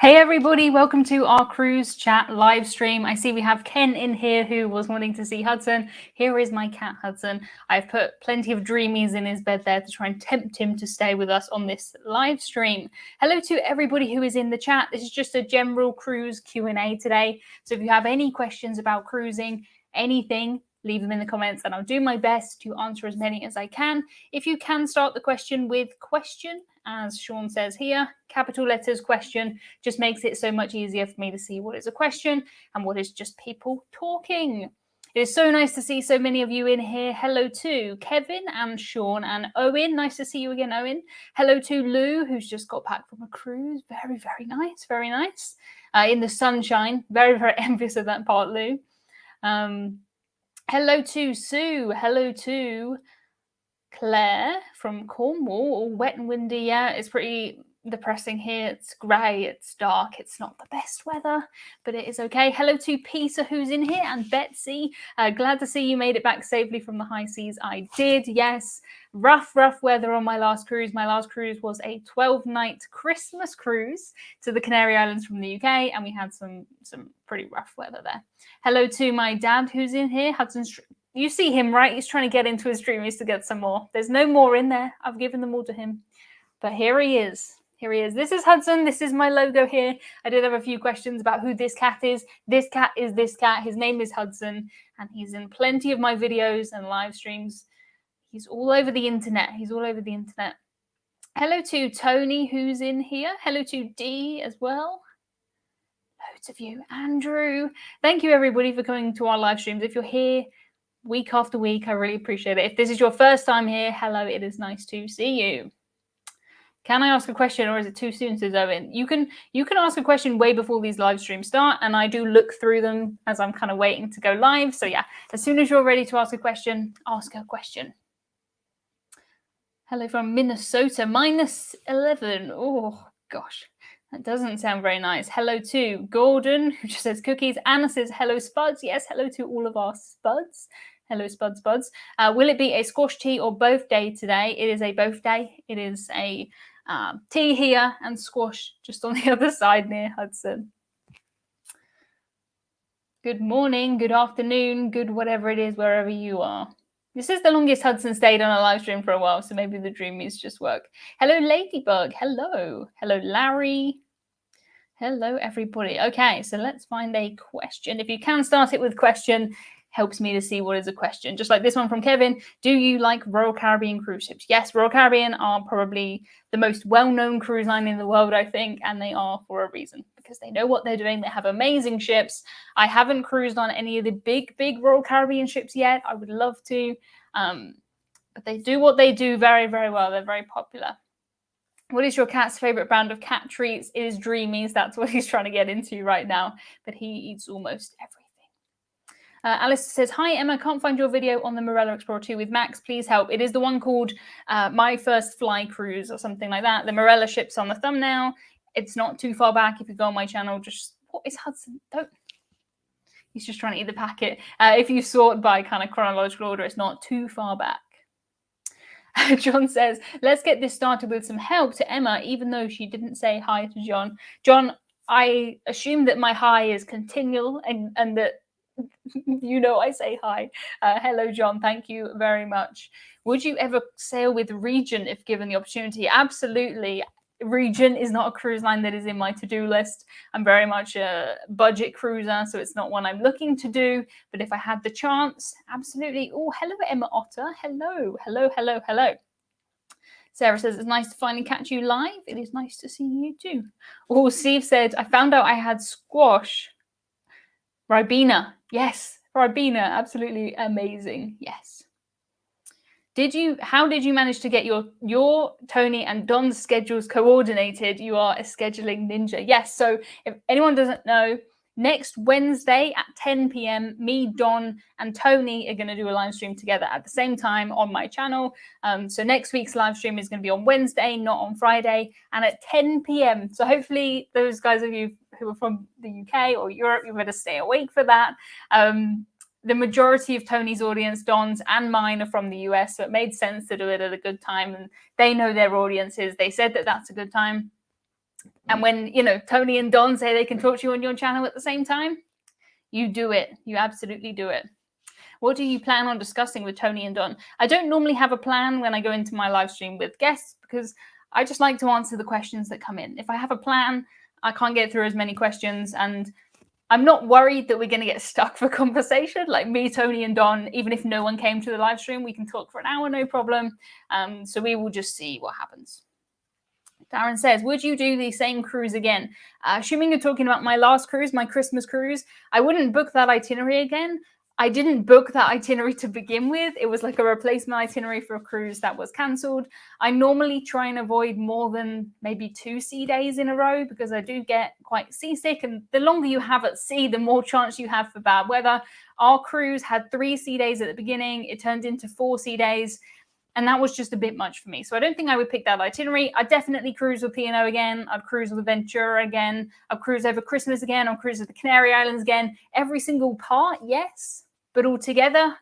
Hey everybody, welcome to our cruise chat live stream. I see we have Ken in here who was wanting to see Hudson. Here is my cat Hudson. I've put plenty of dreamies in his bed there to try and tempt him to stay with us on this live stream. Hello to everybody who is in the chat. This is just a general cruise Q&A today. So if you have any questions about cruising, anything, leave them in the comments and I'll do my best to answer as many as I can. If you can start the question with question, as Sean says here, capital letters question just makes it so much easier for me to see what is a question and what is just people talking. It is so nice to see so many of you in here. Hello to Kevin and Sean and Owen. Nice to see you again, Owen. Hello to Lou, who's just got back from a cruise. Very, very nice. Very nice. In the sunshine. Very, very envious of that part, Lou. Hello to Sue. Hello to Claire from Cornwall. All wet and windy. Yeah, it's pretty depressing here. It's grey, it's dark, it's not the best weather, but it is okay. Hello to Peter who's in here and Betsy. Glad to see you made it back safely from the high seas. I did, yes. Rough weather on my last cruise. My last cruise was a 12-night Christmas cruise to the Canary Islands from the UK, and we had some pretty rough weather there. Hello to my dad who's in here. Hudson's. You see him, right? He's trying to get into his dreamies to get some more. There's no more in there. I've given them all to him. But here he is. Here he is. This is Hudson. This is my logo here. I did have a few questions about who this cat is. This cat is this cat. His name is Hudson, and he's in plenty of my videos and live streams. He's all over the internet. He's all over the internet. Hello to Tony, who's in here. Hello to Dee as well. Loads of you. Andrew. Thank you, everybody, for coming to our live streams. If you're here week after week, I really appreciate it. If this is your first time here, hello, it is nice to see you. Can I ask a question, or is it too soon to go in? You can ask a question way before these live streams start, and I do look through them as I'm kind of waiting to go live. So yeah, as soon as you're ready to ask a question, ask a question. Hello from Minnesota, -11. Oh gosh, that doesn't sound very nice. Hello to Gordon, who just says cookies. Anna says hello Spuds. Yes, hello to all of our Spuds. Hello, Spuds. Will it be a squash tea or both day today? It is a both day. It is a tea here and squash just on the other side near Hudson. Good morning, good afternoon, good whatever it is, wherever you are. This is the longest Hudson stayed on a live stream for a while, so maybe the dreamies just work. Hello, Ladybug. Hello. Hello, Larry. Hello, everybody. Okay, so let's find a question. If you can start it with question, helps me to see what is a question. Just like this one from Kevin. Do you like Royal Caribbean cruise ships? Yes, Royal Caribbean are probably the most well-known cruise line in the world, I think, and they are for a reason, because they know what they're doing. They have amazing ships. I haven't cruised on any of the big Royal Caribbean ships yet. I would love to, but they do what they do very, very well. They're very popular. What is your cat's favorite brand of cat treats? It is Dreamies. That's what he's trying to get into right now, but he eats almost everything. Alice says, hi, Emma, can't find your video on the Morella Explorer 2 with Max. Please help. It is the one called My First Fly Cruise or something like that. The Morella ship's on the thumbnail. It's not too far back. If you go on my channel, just, what is Hudson? Don't. He's just trying to eat the packet. If you sort by kind of chronological order, it's not too far back. John says, let's get this started with some help to Emma, even though she didn't say hi to John. John, I assume that my hi is continual and that you know I say hi. Hello, John. Thank you very much. Would you ever sail with Regent if given the opportunity? Absolutely. Regent is not a cruise line that is in my to-do list. I'm very much a budget cruiser, so it's not one I'm looking to do. But if I had the chance, absolutely. Oh, hello, Emma Otter. Hello, hello, hello, hello. Sarah says, it's nice to finally catch you live. It is nice to see you too. Oh, Steve said, I found out I had squash. Ribena. Yes, Ribena. Absolutely amazing. Yes. How did you manage to get your Tony and Don's schedules coordinated? You are a scheduling ninja. Yes. So if anyone doesn't know, next Wednesday at 10 p.m, me, Don, and Tony are going to do a live stream together at the same time on my channel. So next week's live stream is going to be on Wednesday, not on Friday, and at 10 p.m. So hopefully those guys of you who are from the UK or Europe, you better stay awake for that. The majority of Tony's audience, Don's and mine, are from the US, so it made sense to do it at a good time, and they know their audiences. They said that that's a good time. And when, you know, Tony and Don say they can talk to you on your channel at the same time, you do it. You absolutely do it. What do you plan on discussing with Tony and Don? I don't normally have a plan when I go into my live stream with guests because I just like to answer the questions that come in. If I have a plan, I can't get through as many questions, and I'm not worried that we're going to get stuck for conversation. Like me, Tony, and Don, even if no one came to the live stream, we can talk for an hour, no problem. So we will just see what happens. Darren says, would you do the same cruise again? Assuming you're talking about my last cruise, my Christmas cruise, I wouldn't book that itinerary again. I didn't book that itinerary to begin with. It was like a replacement itinerary for a cruise that was cancelled. I normally try and avoid more than maybe 2 sea days in a row because I do get quite seasick. And the longer you have at sea, the more chance you have for bad weather. Our cruise had 3 sea days at the beginning. It turned into 4 sea days. And that was just a bit much for me. So I don't think I would pick that itinerary. I'd definitely cruise with P&O again. I'd cruise with Ventura again. I'd cruise over Christmas again. I'd cruise with the Canary Islands again. Every single part, yes. But altogether,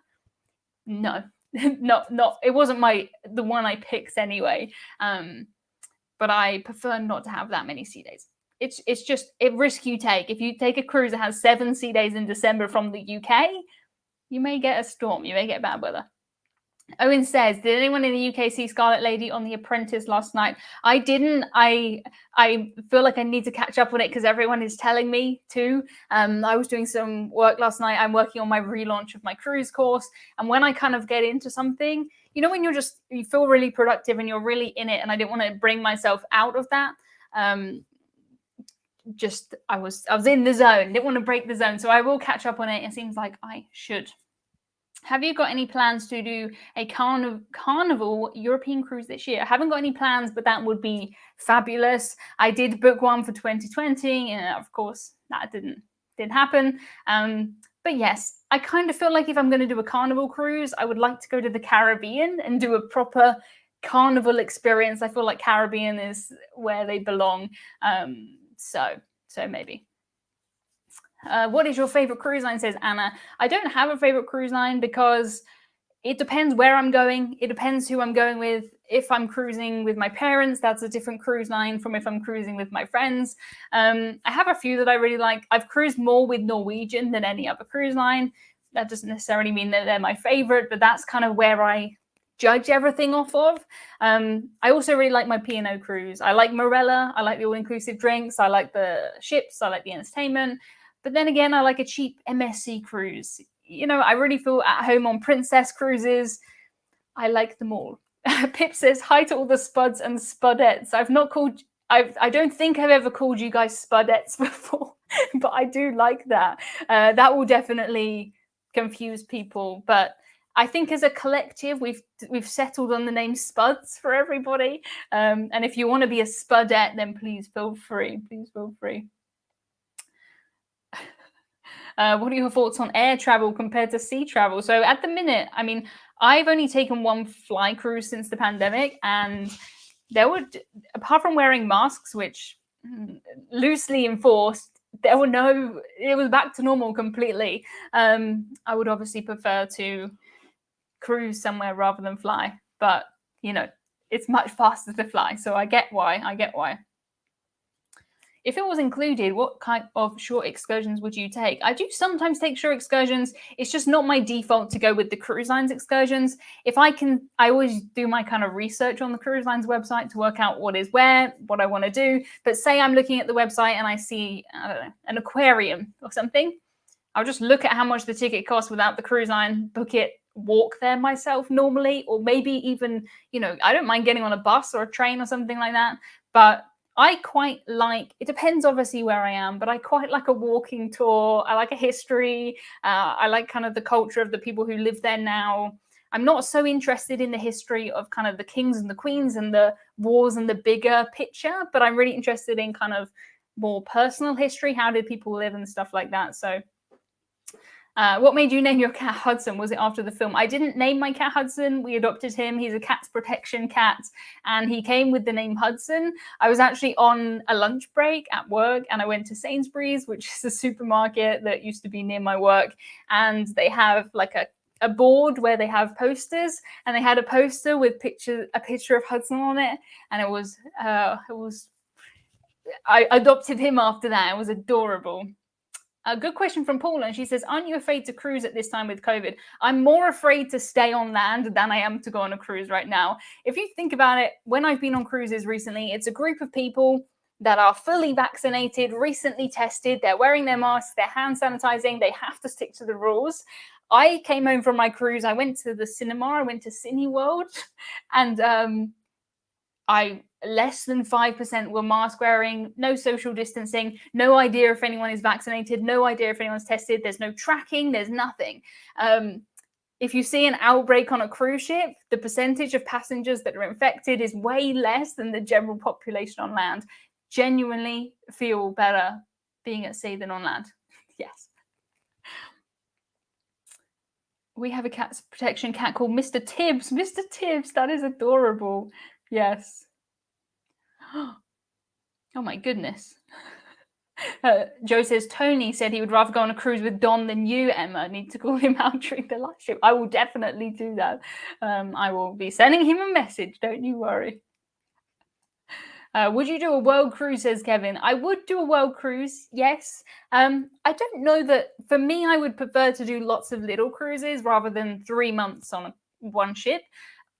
no. Not. It wasn't the one I picked anyway. But I prefer not to have that many sea days. It's just a risk you take. If you take a cruise that has 7 sea days in December from the UK, you may get a storm. You may get bad weather. Owen says, did anyone in the UK see Scarlet Lady on The Apprentice last night? I didn't. I feel like I need to catch up on it because everyone is telling me to. I was doing some work last night. I'm working on my relaunch of my cruise course. And when I kind of get into something, you know, when you feel really productive and you're really in it, and I didn't want to bring myself out of that. I was in the zone, didn't want to break the zone. So I will catch up on it. It seems like I should. Have you got any plans to do a carnival European cruise this year? I haven't got any plans, but that would be fabulous. I did book one for 2020, and of course that didn't happen. But yes, I kind of feel like if I'm going to do a carnival cruise, I would like to go to the Caribbean and do a proper carnival experience. I feel like Caribbean is where they belong. So maybe. What is your favorite cruise line, says Anna. I don't have a favorite cruise line because it depends where I'm going. It depends who I'm going with. If I'm cruising with my parents, that's a different cruise line from if I'm cruising with my friends. I have a few that I really like. I've cruised more with Norwegian than any other cruise line. That doesn't necessarily mean that they're my favorite, but that's kind of where I judge everything off of. I also really like my P&O cruise. I like Morella. I like the all-inclusive drinks. I like the ships. I like the entertainment. But then again, I like a cheap MSC cruise. You know, I really feel at home on Princess cruises. I like them all. Pip says, hi to all the Spuds and Spudettes. I don't think I've ever called you guys Spudettes before, but I do like that. That will definitely confuse people. But I think as a collective, we've settled on the name Spuds for everybody. And if you want to be a Spudette, then please feel free. Please feel free. What are your thoughts on air travel compared to sea travel? So at the minute, I mean, I've only taken one fly cruise since the pandemic, and there were, apart from wearing masks, which loosely enforced, it was back to normal completely. I would obviously prefer to cruise somewhere rather than fly, but you know, it's much faster to fly. So I get why. If it was included, what kind of short excursions would you take? I do sometimes take short excursions. It's just not my default to go with the cruise lines excursions. If I can, I always do my kind of research on the cruise lines website to work out what is where, what I want to do. But say I'm looking at the website and I see, I don't know, an aquarium or something. I'll just look at how much the ticket costs without the cruise line, book it, walk there myself normally, or maybe even, you know, I don't mind getting on a bus or a train or something like that. But I quite like, it depends obviously where I am, but I quite like a walking tour. I like a history. I like kind of the culture of the people who live there now. I'm not so interested in the history of kind of the kings and the queens and the wars and the bigger picture, but I'm really interested in kind of more personal history. How did people live and stuff like that? So what made you name your cat Hudson? Was it after the film? I didn't name my cat Hudson. We adopted him. He's a cat's protection cat, and he came with the name Hudson. I was actually on a lunch break at work, and I went to Sainsbury's, which is a supermarket that used to be near my work, and they have like a board where they have posters, and they had a poster with a picture of Hudson on it, and it was I adopted him after that. It was adorable. A good question from Paula, and she says, aren't you afraid to cruise at this time with COVID? I'm more afraid to stay on land than I am to go on a cruise right now. If you think about it, when I've been on cruises recently, it's a group of people that are fully vaccinated, recently tested, they're wearing their masks, they're hand sanitizing, they have to stick to the rules. I came home from my cruise, I went to the cinema, I went to Cineworld, and less than 5% were mask wearing, no social distancing, no idea if anyone is vaccinated, no idea if anyone's tested, there's no tracking, there's nothing. If you see an outbreak on a cruise ship, the percentage of passengers that are infected is way less than the general population on land. Genuinely feel better being at sea than on land. Yes. We have a cat protection cat called Mr. Tibbs. Mr. Tibbs, that is adorable. Yes. Oh my goodness. Joe says, Tony said he would rather go on a cruise with Don than you, Emma. Need to call him out during the live stream. I will definitely do that. I will be sending him a message. Don't you worry. Would you do a world cruise, says Kevin? I would do a world cruise, yes. I don't know that, for me, I would prefer to do lots of little cruises rather than 3 months on one ship.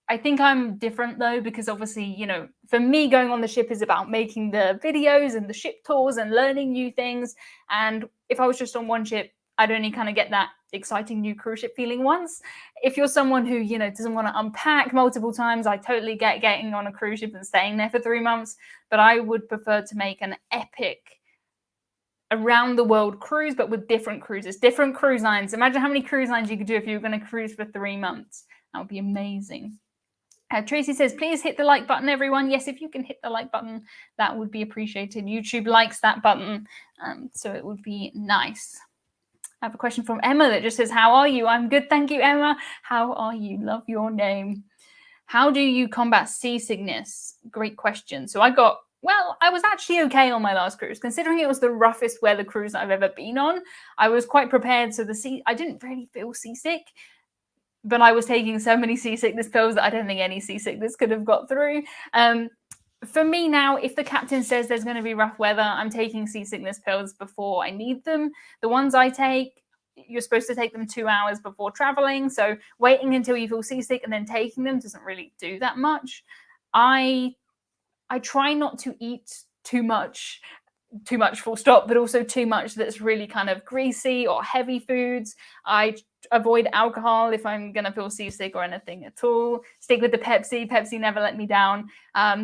I think I'm different though, because obviously, you know, for me, going on the ship is about making the videos and the ship tours and learning new things. And if I was just on one ship, I'd only kind of get that exciting new cruise ship feeling once. If you're someone who, you know, doesn't want to unpack multiple times, I totally get getting on a cruise ship and staying there for 3 months. But I would prefer to make an epic around the world cruise, but with different cruises, different cruise lines. Imagine how many cruise lines you could do if you were going to cruise for 3 months. That would be amazing. Tracy says, please hit the like button, everyone. Yes, if you can hit the like button, that would be appreciated. YouTube likes that button, so it would be nice. I have a question from Emma that just says, how are you? I'm good, thank you, Emma. How are you? Love your name. How do you combat seasickness? Great question. So I was actually okay on my last cruise. Considering it was the roughest weather cruise I've ever been on, I was quite prepared. So I didn't really feel seasick. But I was taking so many seasickness pills that I don't think any seasickness could have got through. For me now, if the captain says there's going to be rough weather, I'm taking seasickness pills before I need them. The ones I take, you're supposed to take them 2 hours before traveling. So waiting until you feel seasick and then taking them doesn't really do that much. I try not to eat too much full stop, but also too much that's really kind of greasy or heavy foods. I avoid alcohol if I'm going to feel seasick or anything at all. Stick with the Pepsi. Pepsi never let me down.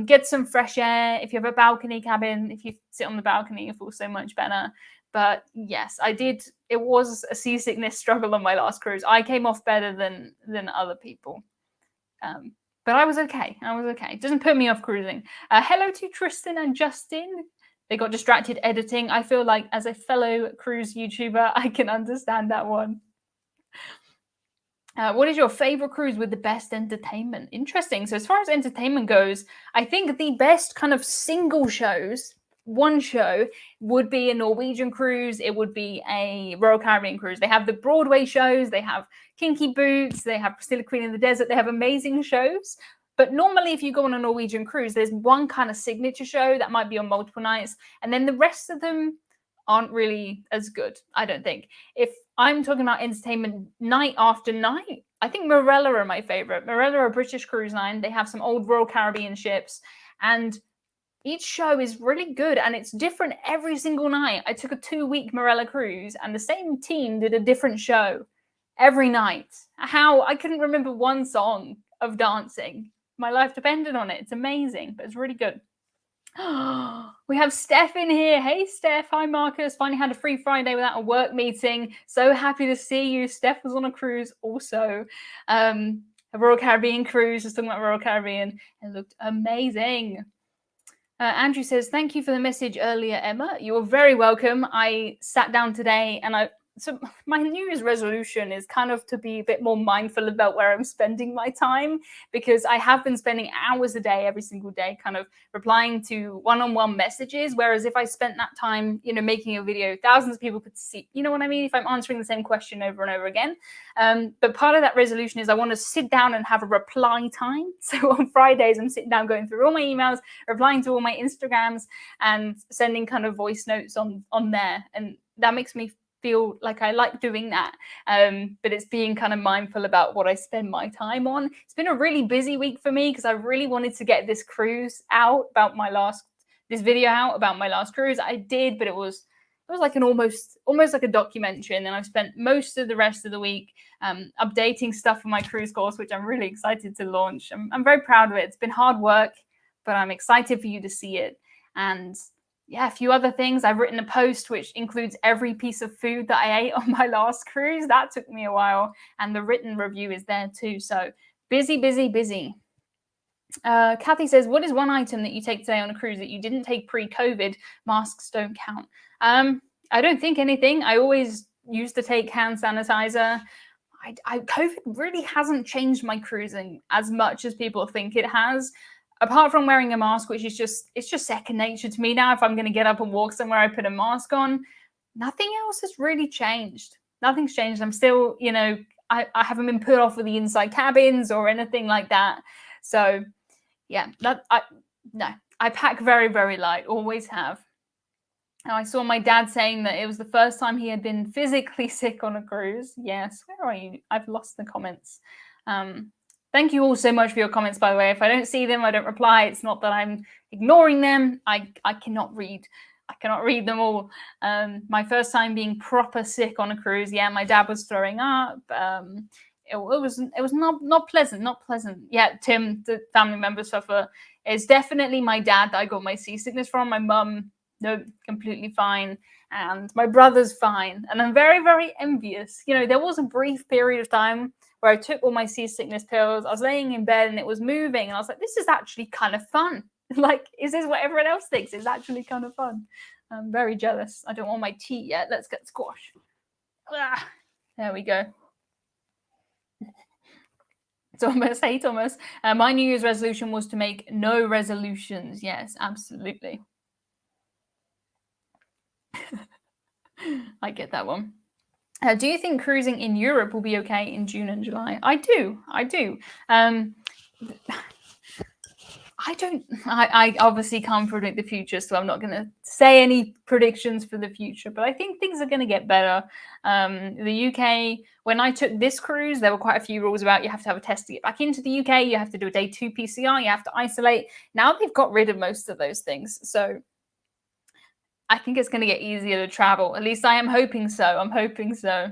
Get some fresh air. If you have a balcony cabin, if you sit on the balcony, you feel so much better. But yes, I did. It was a seasickness struggle on my last cruise. I came off better than other people. But I was okay. It doesn't put me off cruising. Hello to Tristan and Justin. They got distracted editing. I feel like as a fellow cruise YouTuber, I can understand that one. What is your favorite cruise with the best entertainment? Interesting. So as far as entertainment goes, I think the best kind of single shows, one show, would be a Norwegian cruise. It would be a Royal Caribbean cruise. They have the Broadway shows. They have Kinky Boots. They have Priscilla Queen in the Desert. They have amazing shows. But normally if you go on a Norwegian cruise, there's one kind of signature show that might be on multiple nights. And then the rest of them aren't really as good, I don't think. If I'm talking about entertainment night after night, I think Marella are my favorite. Marella are a British cruise line. They have some old Royal Caribbean ships. And each show is really good. And it's different every single night. I took a 2-week Marella cruise and the same team did a different show every night. I couldn't remember one song of dancing. My life depended on it. It's amazing, but it's really good. We have Steph in here. Hey, Steph. Hi, Marcus. Finally had a free Friday without a work meeting. So happy to see you. Steph was on a cruise also. A Royal Caribbean cruise. Just talking about Royal Caribbean. It looked amazing. Andrew says, thank you for the message earlier, Emma. You are very welcome. I sat down today and so my New Year's resolution is kind of to be a bit more mindful about where I'm spending my time, because I have been spending hours a day, every single day, kind of replying to one-on-one messages. Whereas if I spent that time, making a video, thousands of people could see, you know what I mean? If I'm answering the same question over and over again. But part of that resolution is I want to sit down and have a reply time. So on Fridays, I'm sitting down going through all my emails, replying to all my Instagrams, and sending kind of voice notes on there. And that makes me feel like I like doing that. But it's being kind of mindful about what I spend my time on. It's been a really busy week for me because I really wanted to get this cruise out about this video out about my last cruise. I did, but it was like an almost like a documentary. And then I've spent most of the rest of the week updating stuff for my cruise course, which I'm really excited to launch. I'm very proud of it. It's been hard work, but I'm excited for you to see it. And yeah, a few other things. I've written a post which includes every piece of food that I ate on my last cruise. That took me a while. And the written review is there too. So busy, busy, busy. Kathy says, what is one item that you take today on a cruise that you didn't take pre-COVID? Masks don't count. I don't think anything. I always used to take hand sanitizer. COVID really hasn't changed my cruising as much as people think it has. Apart from wearing a mask, which is it's just second nature to me now. If I'm going to get up and walk somewhere, I put a mask on. Nothing else has really changed. Nothing's changed. I'm still, I haven't been put off with the inside cabins or anything like that. So yeah, I pack very, very light, always have. Now, I saw my dad saying that it was the first time he had been physically sick on a cruise. Yes, where are you? I've lost the comments. Thank you all so much for your comments, by the way. If I don't see them, I don't reply. It's not that I'm ignoring them. I cannot read. I cannot read them all. My first time being proper sick on a cruise. Yeah, my dad was throwing up. It was not pleasant. Not pleasant. Yeah, Tim, the family member suffer. It's definitely my dad that I got my seasickness from. My mum, no, completely fine. And my brother's fine. And I'm very, very envious. There was a brief period of time where I took all my seasickness pills. I was laying in bed and it was moving. And I was like, this is actually kind of fun. Like, is this what everyone else thinks? It's actually kind of fun. I'm very jealous. I don't want my tea yet. Let's get squash. There we go. Thomas, hey Thomas. My New Year's resolution was to make no resolutions. Yes, absolutely. I get that one. Do you think cruising in Europe will be okay in June and July? I do. I obviously can't predict the future, so I'm not going to say any predictions for the future, but I think things are going to get better. The UK, when I took this cruise, there were quite a few rules about you have to have a test to get back into the UK. You have to do a day 2 PCR. You have to isolate. Now they've got rid of most of those things. So I think it's going to get easier to travel. At least I am hoping so. I'm hoping so.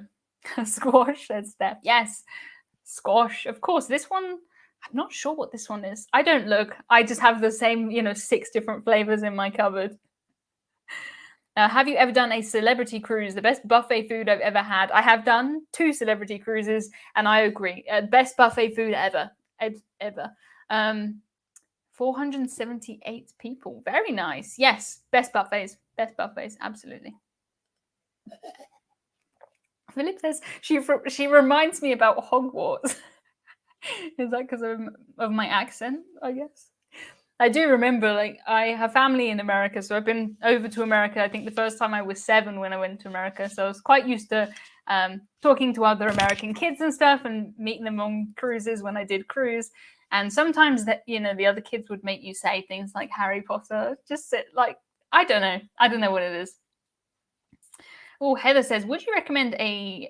Squash, said Steph. Yes, squash. Of course, this one, I'm not sure what this one is. I don't look. I just have the same, 6 different flavors in my cupboard. Have you ever done a celebrity cruise? The best buffet food I've ever had. I have done 2 celebrity cruises, and I agree. Best buffet food ever. Ever. 478 people. Very nice. Yes, best buffets. Best buffets, absolutely. Philip says she reminds me about Hogwarts. Is that because of my accent, I guess? I do remember, like, I have family in America, so I've been over to America. I think the first time I was 7 when I went to America, so I was quite used to talking to other American kids and stuff and meeting them on cruises when I did cruise. And sometimes that, the other kids would make you say things like Harry Potter. Just like, I don't know what it is. Oh, Heather says, would you recommend a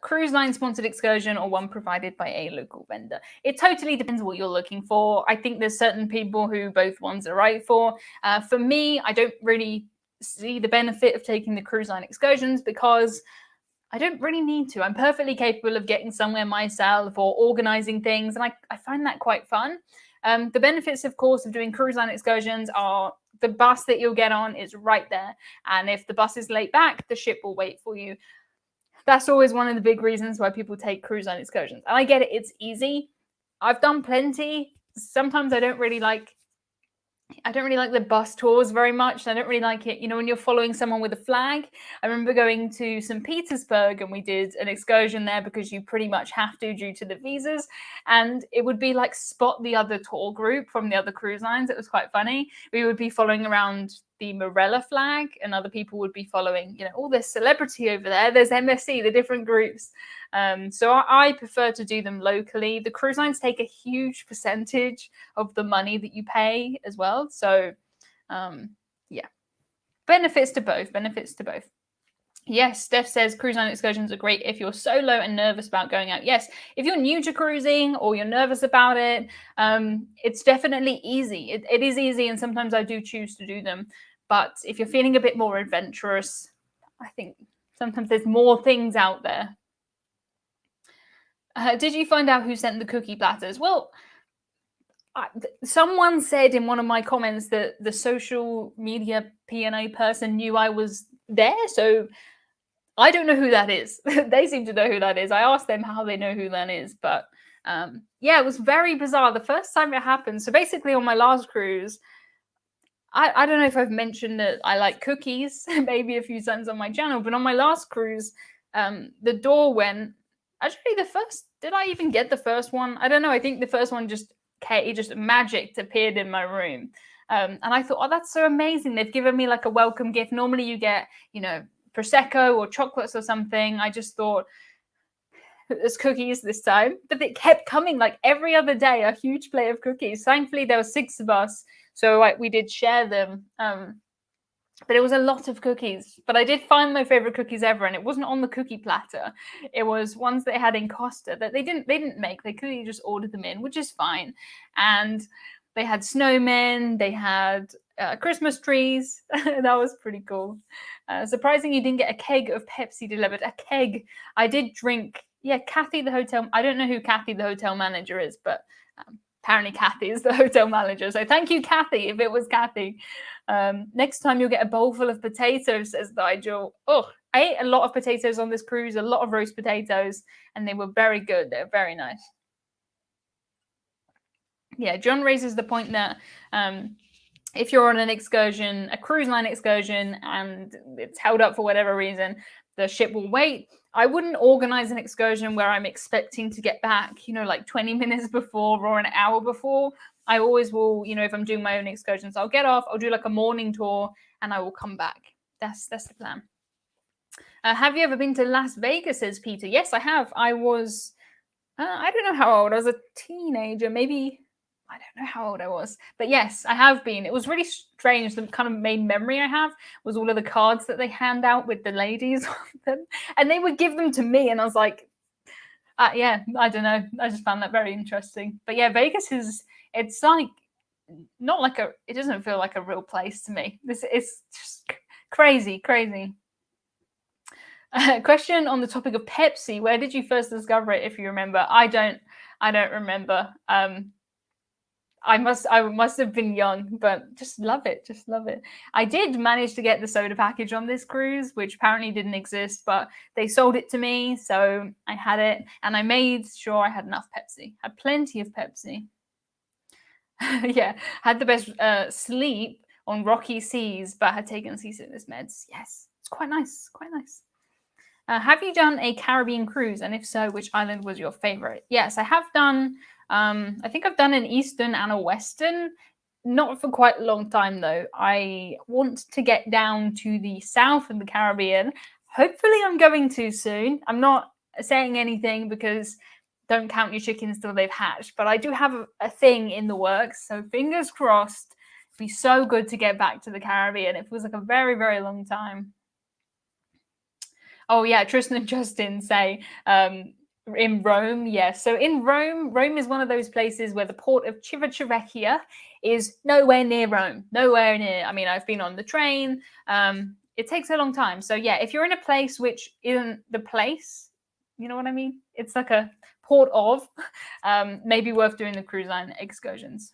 cruise line sponsored excursion or one provided by a local vendor? It totally depends what you're looking for. I think there's certain people who both ones are right for. For me, I don't really see the benefit of taking the cruise line excursions because I don't really need to. I'm perfectly capable of getting somewhere myself or organizing things, and I find that quite fun. The benefits, of course, of doing cruise line excursions are the bus that you'll get on is right there. And if the bus is late back, the ship will wait for you. That's always one of the big reasons why people take cruise line excursions. And I get it. It's easy. I've done plenty. Sometimes I don't really like I don't really like the bus tours very much. I don't really like it, you know, when you're following someone with a flag. I remember going to St. Petersburg and we did an excursion there because you pretty much have to due to the visas. And it would be like spot the other tour group from the other cruise lines. It was quite funny. We would be following around the Morella flag and other people would be following, you know, all this celebrity over there. There's MSC, the different groups. So I prefer to do them locally. The cruise lines take a huge percentage of the money that you pay as well. So yeah, benefits to both, benefits to both. Yes, Steph says cruise line excursions are great if you're solo and nervous about going out. Yes, if you're new to cruising or you're nervous about it, it's definitely easy. It is easy, and sometimes I do choose to do them. But if you're feeling a bit more adventurous, I think sometimes there's more things out there. Did you find out who sent the cookie platters? Well, someone said in one of my comments that the social media P&A person knew I was there, so I don't know who that is. They seem to know who that is. I asked them how they know who that is, but yeah, it was very bizarre the first time it happened. So basically, on my last cruise, I don't know if I've mentioned that I like cookies, maybe a few times on my channel, but on my last cruise, the door went. Actually, the first, did I even get the first one? I don't know. I think the first one just magic appeared in my room. And I thought, oh, that's so amazing. They've given me like a welcome gift. Normally you get, you know, Prosecco or chocolates or something. I just thought, there's cookies this time. But it kept coming like every other day, a huge plate of cookies. Thankfully, there were 6 of us. So we did share them. But it was a lot of cookies. But I did find my favorite cookies ever, and it wasn't on the cookie platter. It was ones they had in Costa that they didn't make. They clearly just ordered them in, which is fine. And they had snowmen. They had Christmas trees. That was pretty cool. Surprising you didn't get a keg of Pepsi delivered. A keg. I did drink. Yeah, Kathy, the hotel. I don't know who Kathy, the hotel manager, is, but apparently Kathy is the hotel manager. So thank you, Kathy, if it was Kathy. Next time you'll get a bowl full of potatoes, says Nigel. Oh, I ate a lot of potatoes on this cruise, a lot of roast potatoes, and they were very good. They're very nice. Yeah, John raises the point that if you're on an excursion, a cruise line excursion, and it's held up for whatever reason, the ship will wait. I wouldn't organize an excursion where I'm expecting to get back, you know, like 20 minutes before or an hour before. I always will, you know, if I'm doing my own excursions, I'll get off, I'll do like a morning tour, and I will come back. That's the plan. Have you ever been to Las Vegas, says Peter? Yes, I have. I was, I don't know how old. I was a teenager, maybe. I don't know how old I was, but yes, I have been. It was really strange. The kind of main memory I have was all of the cards that they hand out with the ladies on them, and they would give them to me, and I was like, yeah, I don't know. I just found that very interesting. But yeah, Vegas it's like not like it doesn't feel like a real place to me. It's just crazy. Question on the topic of Pepsi. Where did you first discover it, if you remember? I don't remember. I must have been young, but just love it. I did manage to get the soda package on this cruise, which apparently didn't exist, but they sold it to me, so I had it, and I made sure I had enough Pepsi. Had plenty of Pepsi. Yeah, had the best sleep on rocky seas, but had taken seasickness meds. Yes, it's quite nice. Have you done a Caribbean cruise? And if so, which island was your favorite? Yes, I have done. I think I've done an Eastern and a Western. Not for quite a long time, though. I want to get down to the south of the Caribbean. Hopefully, I'm going to soon. I'm not saying anything because don't count your chickens till they've hatched. But I do have a thing in the works. So fingers crossed. It'd be so good to get back to the Caribbean. It feels like a very, very long time. Oh, yeah, Tristan and Justin say in Rome, yes. So in Rome is one of those places where the port of Civitavecchia is nowhere near Rome. Nowhere near. I mean, I've been on the train. It takes a long time. So yeah, if you're in a place which isn't the place, you know what I mean? It's like a port of, maybe worth doing the cruise line excursions.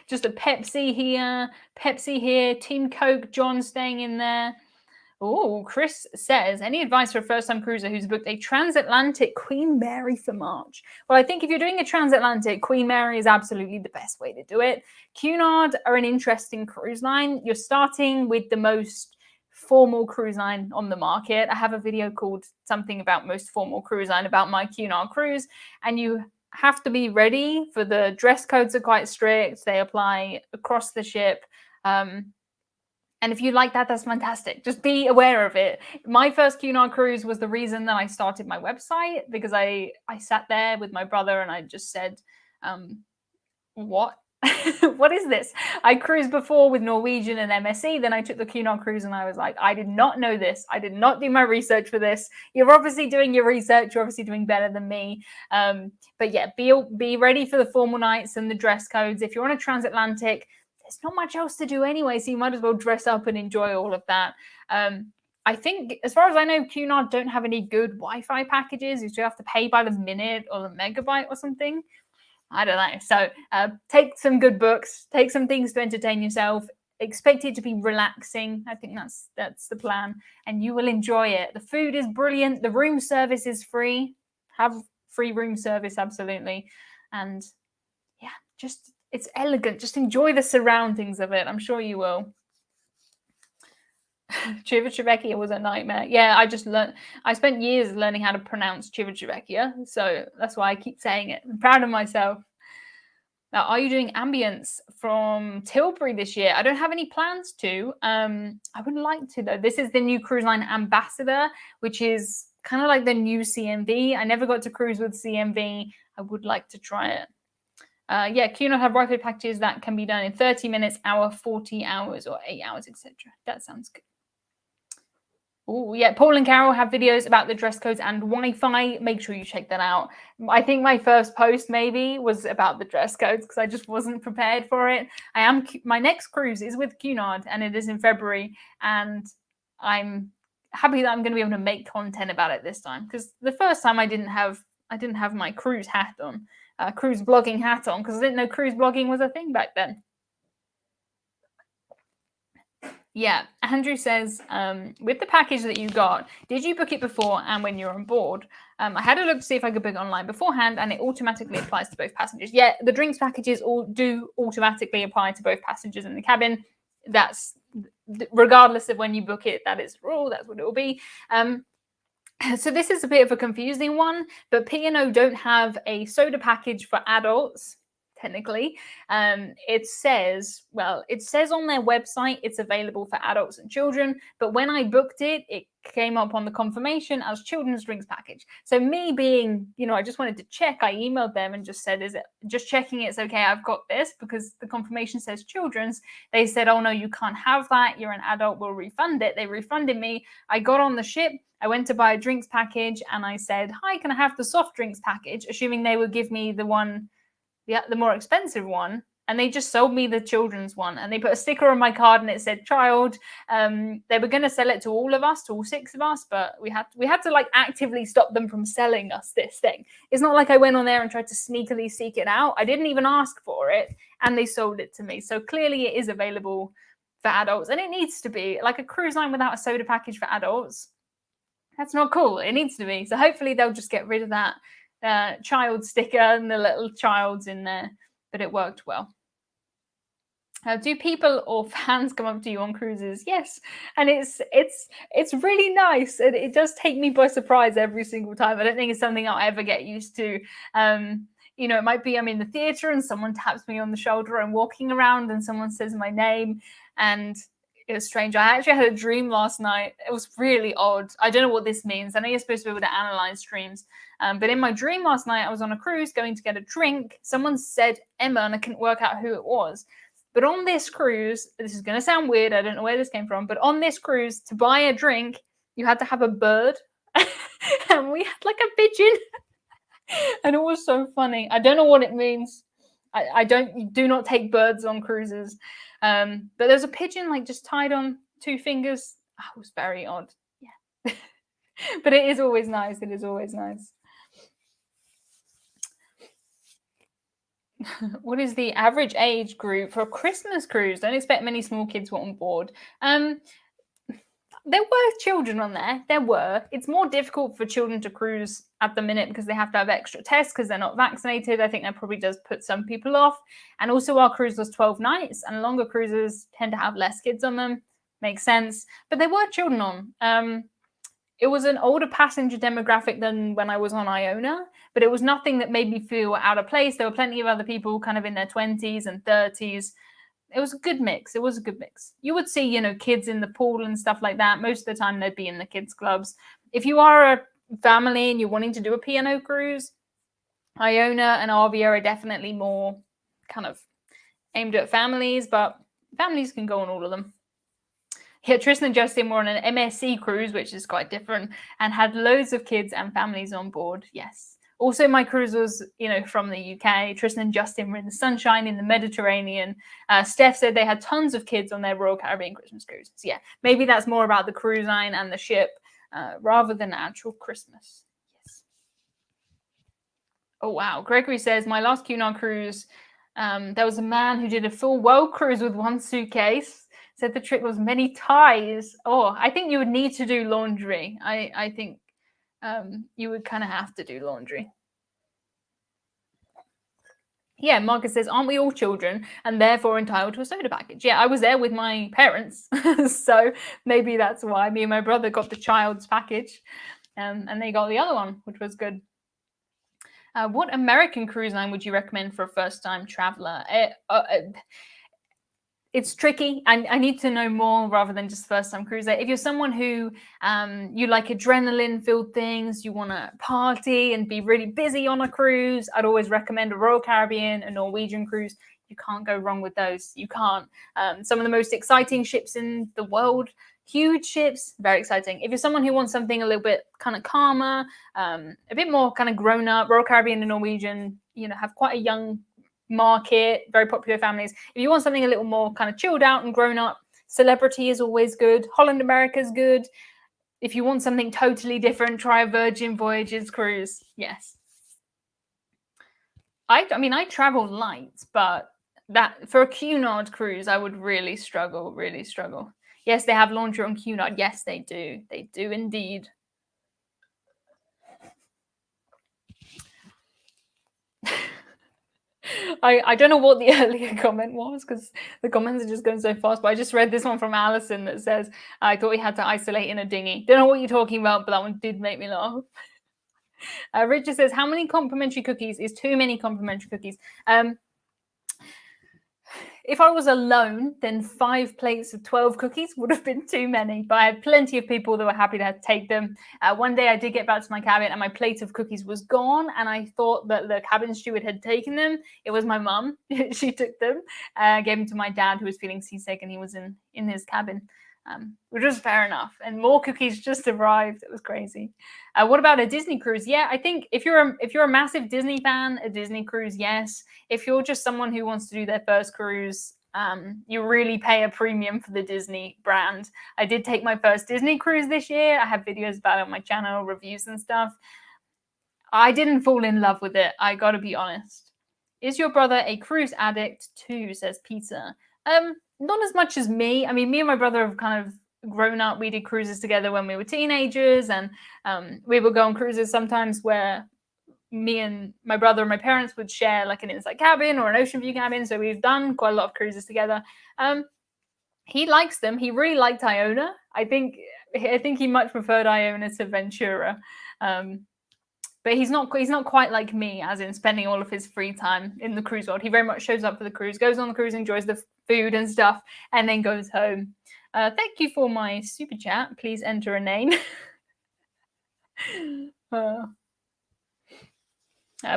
Just a Pepsi here, Team Coke, John staying in there. Oh, Chris says, any advice for a first-time cruiser who's booked a transatlantic Queen Mary for March? Well, I think if you're doing a transatlantic, Queen Mary is absolutely the best way to do it. Cunard are an interesting cruise line. You're starting with the most formal cruise line on the market. I have a video called something about most formal cruise line about my Cunard cruise, and you have to be ready for the dress codes are quite strict. They apply across the ship. And if you like that, that's fantastic. Just be aware of it. My first Cunard cruise was the reason that I started my website, because I sat there with my brother and I just said, what? What is this? I cruised before with Norwegian and MSC. Then I took the Cunard cruise and I was like, I did not know this. I did not do my research for this. You're obviously doing your research. You're obviously doing better than me. But yeah, be ready for the formal nights and the dress codes. If you're on a transatlantic, there's not much else to do anyway, so you might as well dress up and enjoy all of that. I think, as far as I know, Cunard don't have any good Wi-Fi packages. You still have to pay by the minute or the megabyte or something. I don't know. So take some good books, take some things to entertain yourself. Expect it to be relaxing. I think that's the plan, and you will enjoy it. The food is brilliant. The room service is free. Have free room service, absolutely, and yeah, just. It's elegant. Just enjoy the surroundings of it. I'm sure you will. Civitavecchia was a nightmare. Yeah, I spent years learning how to pronounce Civitavecchia, so that's why I keep saying it. I'm proud of myself. Now, are you doing ambience from Tilbury this year? I don't have any plans to. I would like to, though. This is the new cruise line Ambassador, which is kind of like the new CMV. I never got to cruise with CMV. I would like to try it. Yeah, Cunard have Wi-Fi packages that can be done in 30 minutes, hour, 40 hours, or 8 hours, etc. That sounds good. Oh, yeah, Paul and Carol have videos about the dress codes and Wi-Fi. Make sure you check that out. I think my first post maybe was about the dress codes because I just wasn't prepared for it. My next cruise is with Cunard and it is in February, and I'm happy that I'm going to be able to make content about it this time, because the first time I didn't have my cruise hat on. Cruise blogging hat on, because I didn't know cruise blogging was a thing back then. Yeah, Andrew says, with the package that you got, did you book it before and when you're on board? I had a look to see if I could book it online beforehand, and it automatically applies to both passengers. Yeah, the drinks packages do automatically apply to both passengers in the cabin. That's regardless of when you book it. That is the rule. That's what it will be. So this is a bit of a confusing one, but P&O don't have a soda package for adults, technically. It says on their website it's available for adults and children, but when I booked it, it came up on the confirmation as children's drinks package. So me being, I just wanted to check, I emailed them and just said, is it just checking it's okay, I've got this, because the confirmation says children's. They said, oh no, you can't have that, you're an adult, we'll refund it. They refunded me. I got on the ship, I went to buy a drinks package and I said, hi, can I have the soft drinks package? Assuming they would give me the more expensive one. And they just sold me the children's one. And they put a sticker on my card and it said child. They were going to sell it to all of us, to all 6 of us, but we had to like actively stop them from selling us this thing. It's not like I went on there and tried to sneakily seek it out. I didn't even ask for it and they sold it to me. So clearly it is available for adults, and it needs to be. Like a cruise line without a soda package for adults, that's not cool. It needs to be. So hopefully they'll just get rid of that child sticker and the little childs in there. But it worked well. Do people or fans come up to you on cruises? Yes, and it's really nice. It does take me by surprise every single time. I don't think it's something I'll ever get used to. It might be I'm in the theatre and someone taps me on the shoulder. I'm walking around and someone says my name, and it was strange. I actually had a dream last night. It was really odd. I don't know what this means. I know you're supposed to be able to analyze dreams. But in my dream last night, I was on a cruise going to get a drink. Someone said Emma, and I couldn't work out who it was. But on this cruise, this is going to sound weird. I don't know where this came from. But on this cruise, to buy a drink, you had to have a bird. And we had like a pigeon. And it was so funny. I don't know what it means. I do not take birds on cruises. But there's a pigeon like just tied on 2 fingers. Oh, it was very odd. Yeah. But it is always nice. It is always nice. What is the average age group for a Christmas cruise? Don't expect many small kids were on board. There were children on there. There were. It's more difficult for children to cruise at the minute because they have to have extra tests because they're not vaccinated. I think that probably does put some people off. And also our cruise was 12 nights and longer cruises tend to have less kids on them. Makes sense. But there were children on. It was an older passenger demographic than when I was on Iona, but it was nothing that made me feel out of place. There were plenty of other people kind of in their 20s and 30s. It was a good mix. It was a good mix. You would see, kids in the pool and stuff like that. Most of the time they'd be in the kids' clubs. If you are a family and you're wanting to do a P&O cruise, Iona and Arvia are definitely more kind of aimed at families, but families can go on all of them. Yeah, Tristan and Justin were on an MSC cruise, which is quite different, and had loads of kids and families on board. Yes. Also, my cruise was, from the UK. Tristan and Justin were in the sunshine in the Mediterranean. Steph said they had tons of kids on their Royal Caribbean Christmas cruises. Yeah, maybe that's more about the cruise line and the ship rather than actual Christmas. Yes. Oh, wow. Gregory says, my last Cunard cruise, there was a man who did a full world cruise with one suitcase. Said the trip was many ties. Oh, I think you would need to do laundry. I think you would kind of have to do laundry. Yeah, Marcus says, aren't we all children and therefore entitled to a soda package? Yeah, I was there with my parents. So maybe that's why me and my brother got the child's package and they got the other one, which was good. What American cruise line would you recommend for a first-time traveler? It's tricky. I need to know more rather than just first-time cruiser. If you're someone who you like adrenaline-filled things, you want to party and be really busy on a cruise, I'd always recommend a Royal Caribbean, a Norwegian cruise. You can't go wrong with those. You can't. Some of the most exciting ships in the world, huge ships, very exciting. If you're someone who wants something a little bit kind of calmer, a bit more kind of grown-up, Royal Caribbean and Norwegian, have quite a young market, very popular families. If you want something a little more kind of chilled out and grown up, Celebrity is always good. Holland America is good. If you want something totally different, try a Virgin Voyages cruise. Yes. I mean, I travel light, but that for a Cunard cruise, I would really struggle, really struggle. Yes, they have laundry on Cunard. Yes, they do. They do indeed. I don't know what the earlier comment was because the comments are just going so fast, but I just read this one from Alison that says, I thought we had to isolate in a dinghy. Don't know what you're talking about, but that one did make me laugh. Richard says, how many complimentary cookies is too many complimentary cookies? If I was alone, then 5 plates of 12 cookies would have been too many, but I had plenty of people that were happy to take them. One day I did get back to my cabin and my plate of cookies was gone, and I thought that the cabin steward had taken them. It was my mum. She took them, gave them to my dad who was feeling seasick and he was in his cabin, which was fair enough. And more cookies just arrived. It was crazy. What about a Disney cruise? Yeah, I think if you're a massive Disney fan, a Disney cruise, yes. If you're just someone who wants to do their first cruise, you really pay a premium for the Disney brand. I did take my first Disney cruise this year. I have videos about it on my channel, reviews and stuff. I didn't fall in love with it. I gotta be honest. Is your brother a cruise addict too? Says Peter. Not as much as me. I mean, me and my brother have kind of grown up. We did cruises together when we were teenagers, and we would go on cruises sometimes where me and my brother and my parents would share like an inside cabin or an ocean view cabin. So we've done quite a lot of cruises together. He likes them. He really liked Iona. I think he much preferred Iona to Ventura. But he's not quite like me, as in spending all of his free time in the cruise world. He very much shows up for the cruise, goes on the cruise, enjoys the food and stuff, and then goes home. Thank you for my super chat. Please enter a name.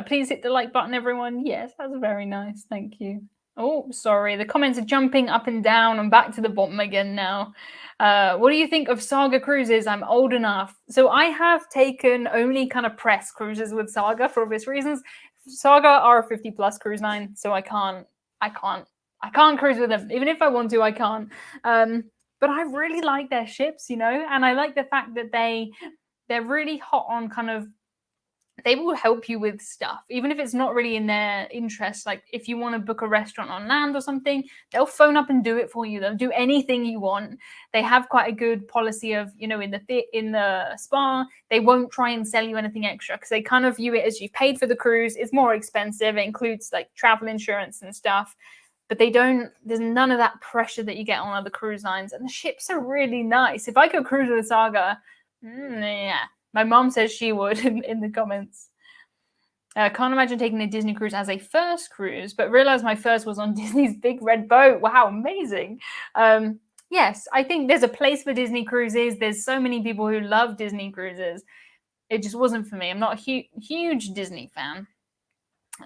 Please hit the like button, everyone. Yes, that's very nice. Thank you. Oh, sorry. The comments are jumping up and down. I'm back to the bottom again now. What do you think of Saga cruises? I'm old enough. So I have taken only kind of press cruises with Saga for obvious reasons. Saga are a 50+ cruise line, so I can't cruise with them. Even if I want to, I can't. But I really like their ships, and I like the fact that they're really hot on kind of they will help you with stuff, even if it's not really in their interest. Like if you want to book a restaurant on land or something, they'll phone up and do it for you. They'll do anything you want. They have quite a good policy of, in the spa, they won't try and sell you anything extra because they kind of view it as you've paid for the cruise. It's more expensive. It includes like travel insurance and stuff. But there's none of that pressure that you get on other cruise lines. And the ships are really nice. If I could cruise with a Saga, yeah. My mom says she would in the comments. Can't imagine taking a Disney cruise as a first cruise, but realized my first was on Disney's Big Red Boat. Wow, amazing. Yes, I think there's a place for Disney cruises. There's so many people who love Disney cruises. It just wasn't for me. I'm not a huge Disney fan.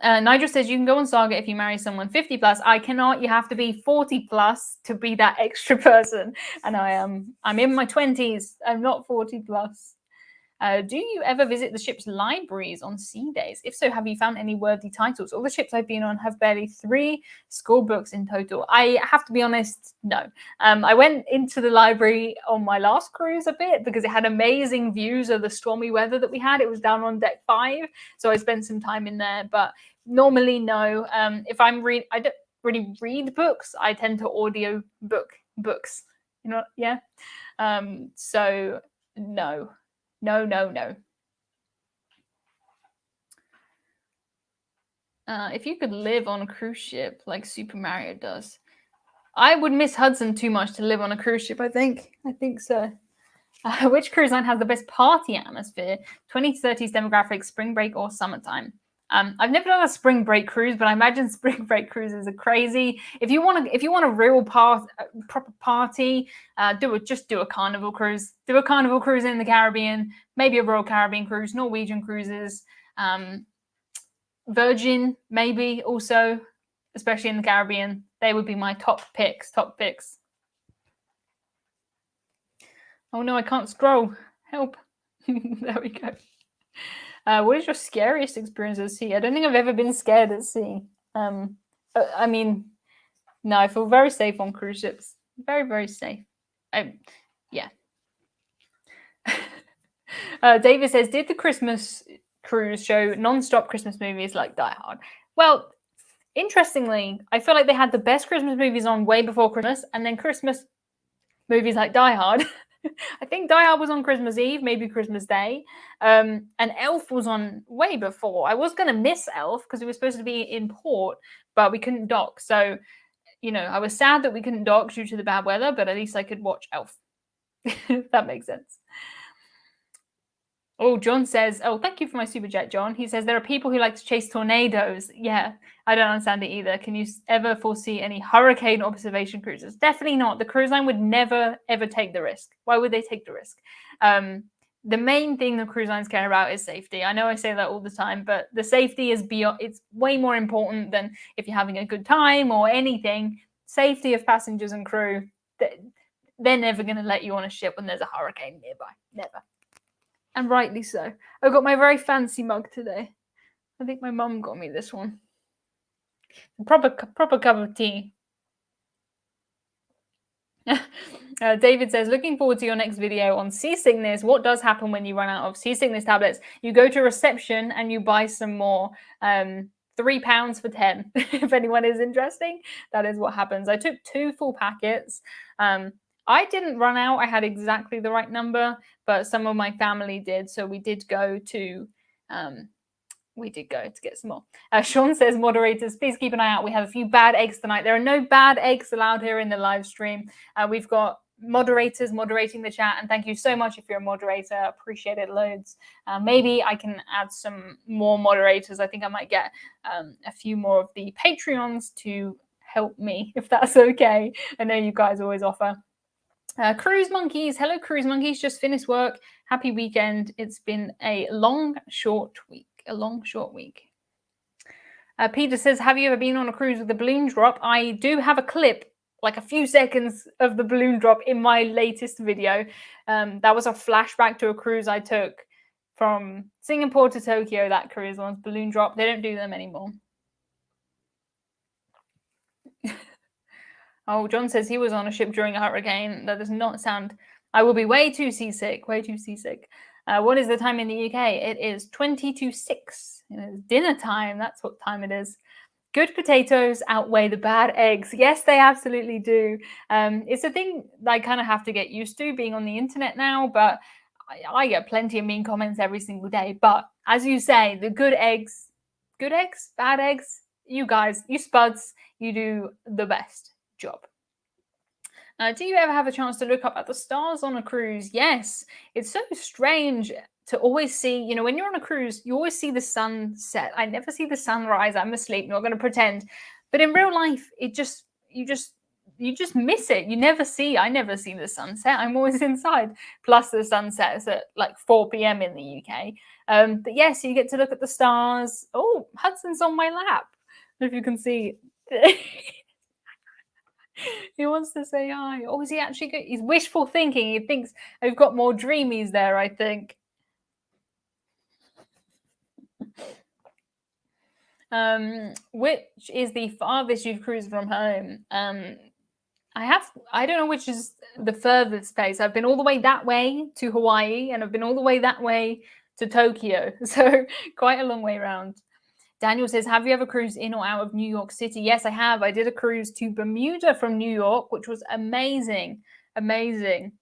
Nigel says you can go on Saga if you marry someone 50 plus. I cannot. You have to be 40 plus to be that extra person. And I'm in my 20s. I'm not 40 plus. Do you ever visit the ship's libraries on sea days? If so, have you found any worthy titles? All the ships I've been on have barely 3 school books in total. I have to be honest, no. I went into the library on my last cruise a bit because it had amazing views of the stormy weather that we had. It was down on deck 5, so I spent some time in there. But normally, no. If I don't really read books. I tend to audio books. Yeah. So no. No. If you could live on a cruise ship like Super Mario does, I would miss Hudson too much to live on a cruise ship, I think so. Which cruise line has the best party atmosphere? 20s, 30s demographics, spring break or summertime? I've never done a spring break cruise, but I imagine spring break cruises are crazy. If you want a real proper party, just do a carnival cruise. Do a carnival cruise in the Caribbean, maybe a Royal Caribbean cruise, Norwegian cruises, Virgin maybe also, especially in the Caribbean. They would be my top picks. Oh no, I can't scroll. Help. There we go. What is your scariest experience at sea? I don't think I've ever been scared at sea. I mean, no, I feel very safe on cruise ships. Very, very safe. Yeah. David says, did the Christmas cruise show non-stop Christmas movies like Die Hard? Well, interestingly, I feel like they had the best Christmas movies on way before Christmas, and then Christmas movies like Die Hard. I think Die Hard was on Christmas Eve, maybe Christmas Day. And Elf was on way before. I was going to miss Elf because it was supposed to be in port, but we couldn't dock. So, I was sad that we couldn't dock due to the bad weather, but at least I could watch Elf. If that makes sense. Oh, John says, oh, thank you for my super chat, John. He says there are people who like to chase tornadoes. Yeah, I don't understand it either. Can you ever foresee any hurricane observation cruises? Definitely not. The cruise line would never, ever take the risk. Why would they take the risk? The main thing the cruise lines care about is safety. I know I say that all the time, but the safety is it's way more important than if you're having a good time or anything. Safety of passengers and crew, they're never going to let you on a ship when there's a hurricane nearby. Never. And rightly so. I got my very fancy mug today. I think my mum got me this one. Proper cup of tea. David says, looking forward to your next video on seasickness. What does happen when you run out of seasickness tablets? You go to reception and you buy some more. £3 for 10. If anyone is interested, that is what happens. I took 2 full packets. I didn't run out. I had exactly the right number, but some of my family did. So we did go to get some more. Sean says, moderators, please keep an eye out. We have a few bad eggs tonight. There are no bad eggs allowed here in the live stream. We've got moderators moderating the chat. And thank you so much if you're a moderator. Appreciate it loads. Maybe I can add some more moderators. I think I might get a few more of the Patreons to help me, if that's okay. I know you guys always offer. Cruise Monkeys. Hello, Cruise Monkeys. Just finished work. Happy weekend. It's been a long, short week. Peter says, have you ever been on a cruise with a balloon drop? I do have a clip, like a few seconds of the balloon drop in my latest video. That was a flashback to a cruise I took from Singapore to Tokyo. That cruise was balloon drop. They don't do them anymore. Oh, John says he was on a ship during a hurricane. That does not sound... I will be way too seasick. What is the time in the UK? It is 20 to 6. It is dinner time. That's what time it is. Good potatoes outweigh the bad eggs. Yes, they absolutely do. It's a thing that I kind of have to get used to being on the internet now, but I get plenty of mean comments every single day. But as you say, the good eggs, bad eggs, you guys, you spuds, you do the best job. Do you ever have a chance to look up at the stars on a cruise? Yes, it's so strange to always see, when you're on a cruise, you always see the sunset. I never see the sunrise. I'm asleep, not going to pretend. But in real life, you just miss it. I never see the sunset. I'm always inside. Plus the sunset is at like 4 p.m. in the UK. But yes, you get to look at the stars. Oh, Hudson's on my lap. I don't know if you can see. He wants to say hi. Oh, is he actually good? He's wishful thinking. He thinks I've got more dreamies there, I think. Which is the farthest you've cruised from home? I don't know which is the furthest place. I've been all the way that way to Hawaii, and I've been all the way that way to Tokyo. So quite a long way around. Daniel says, have you ever cruised in or out of New York City? Yes, I have. I did a cruise to Bermuda from New York, which was amazing. Amazing.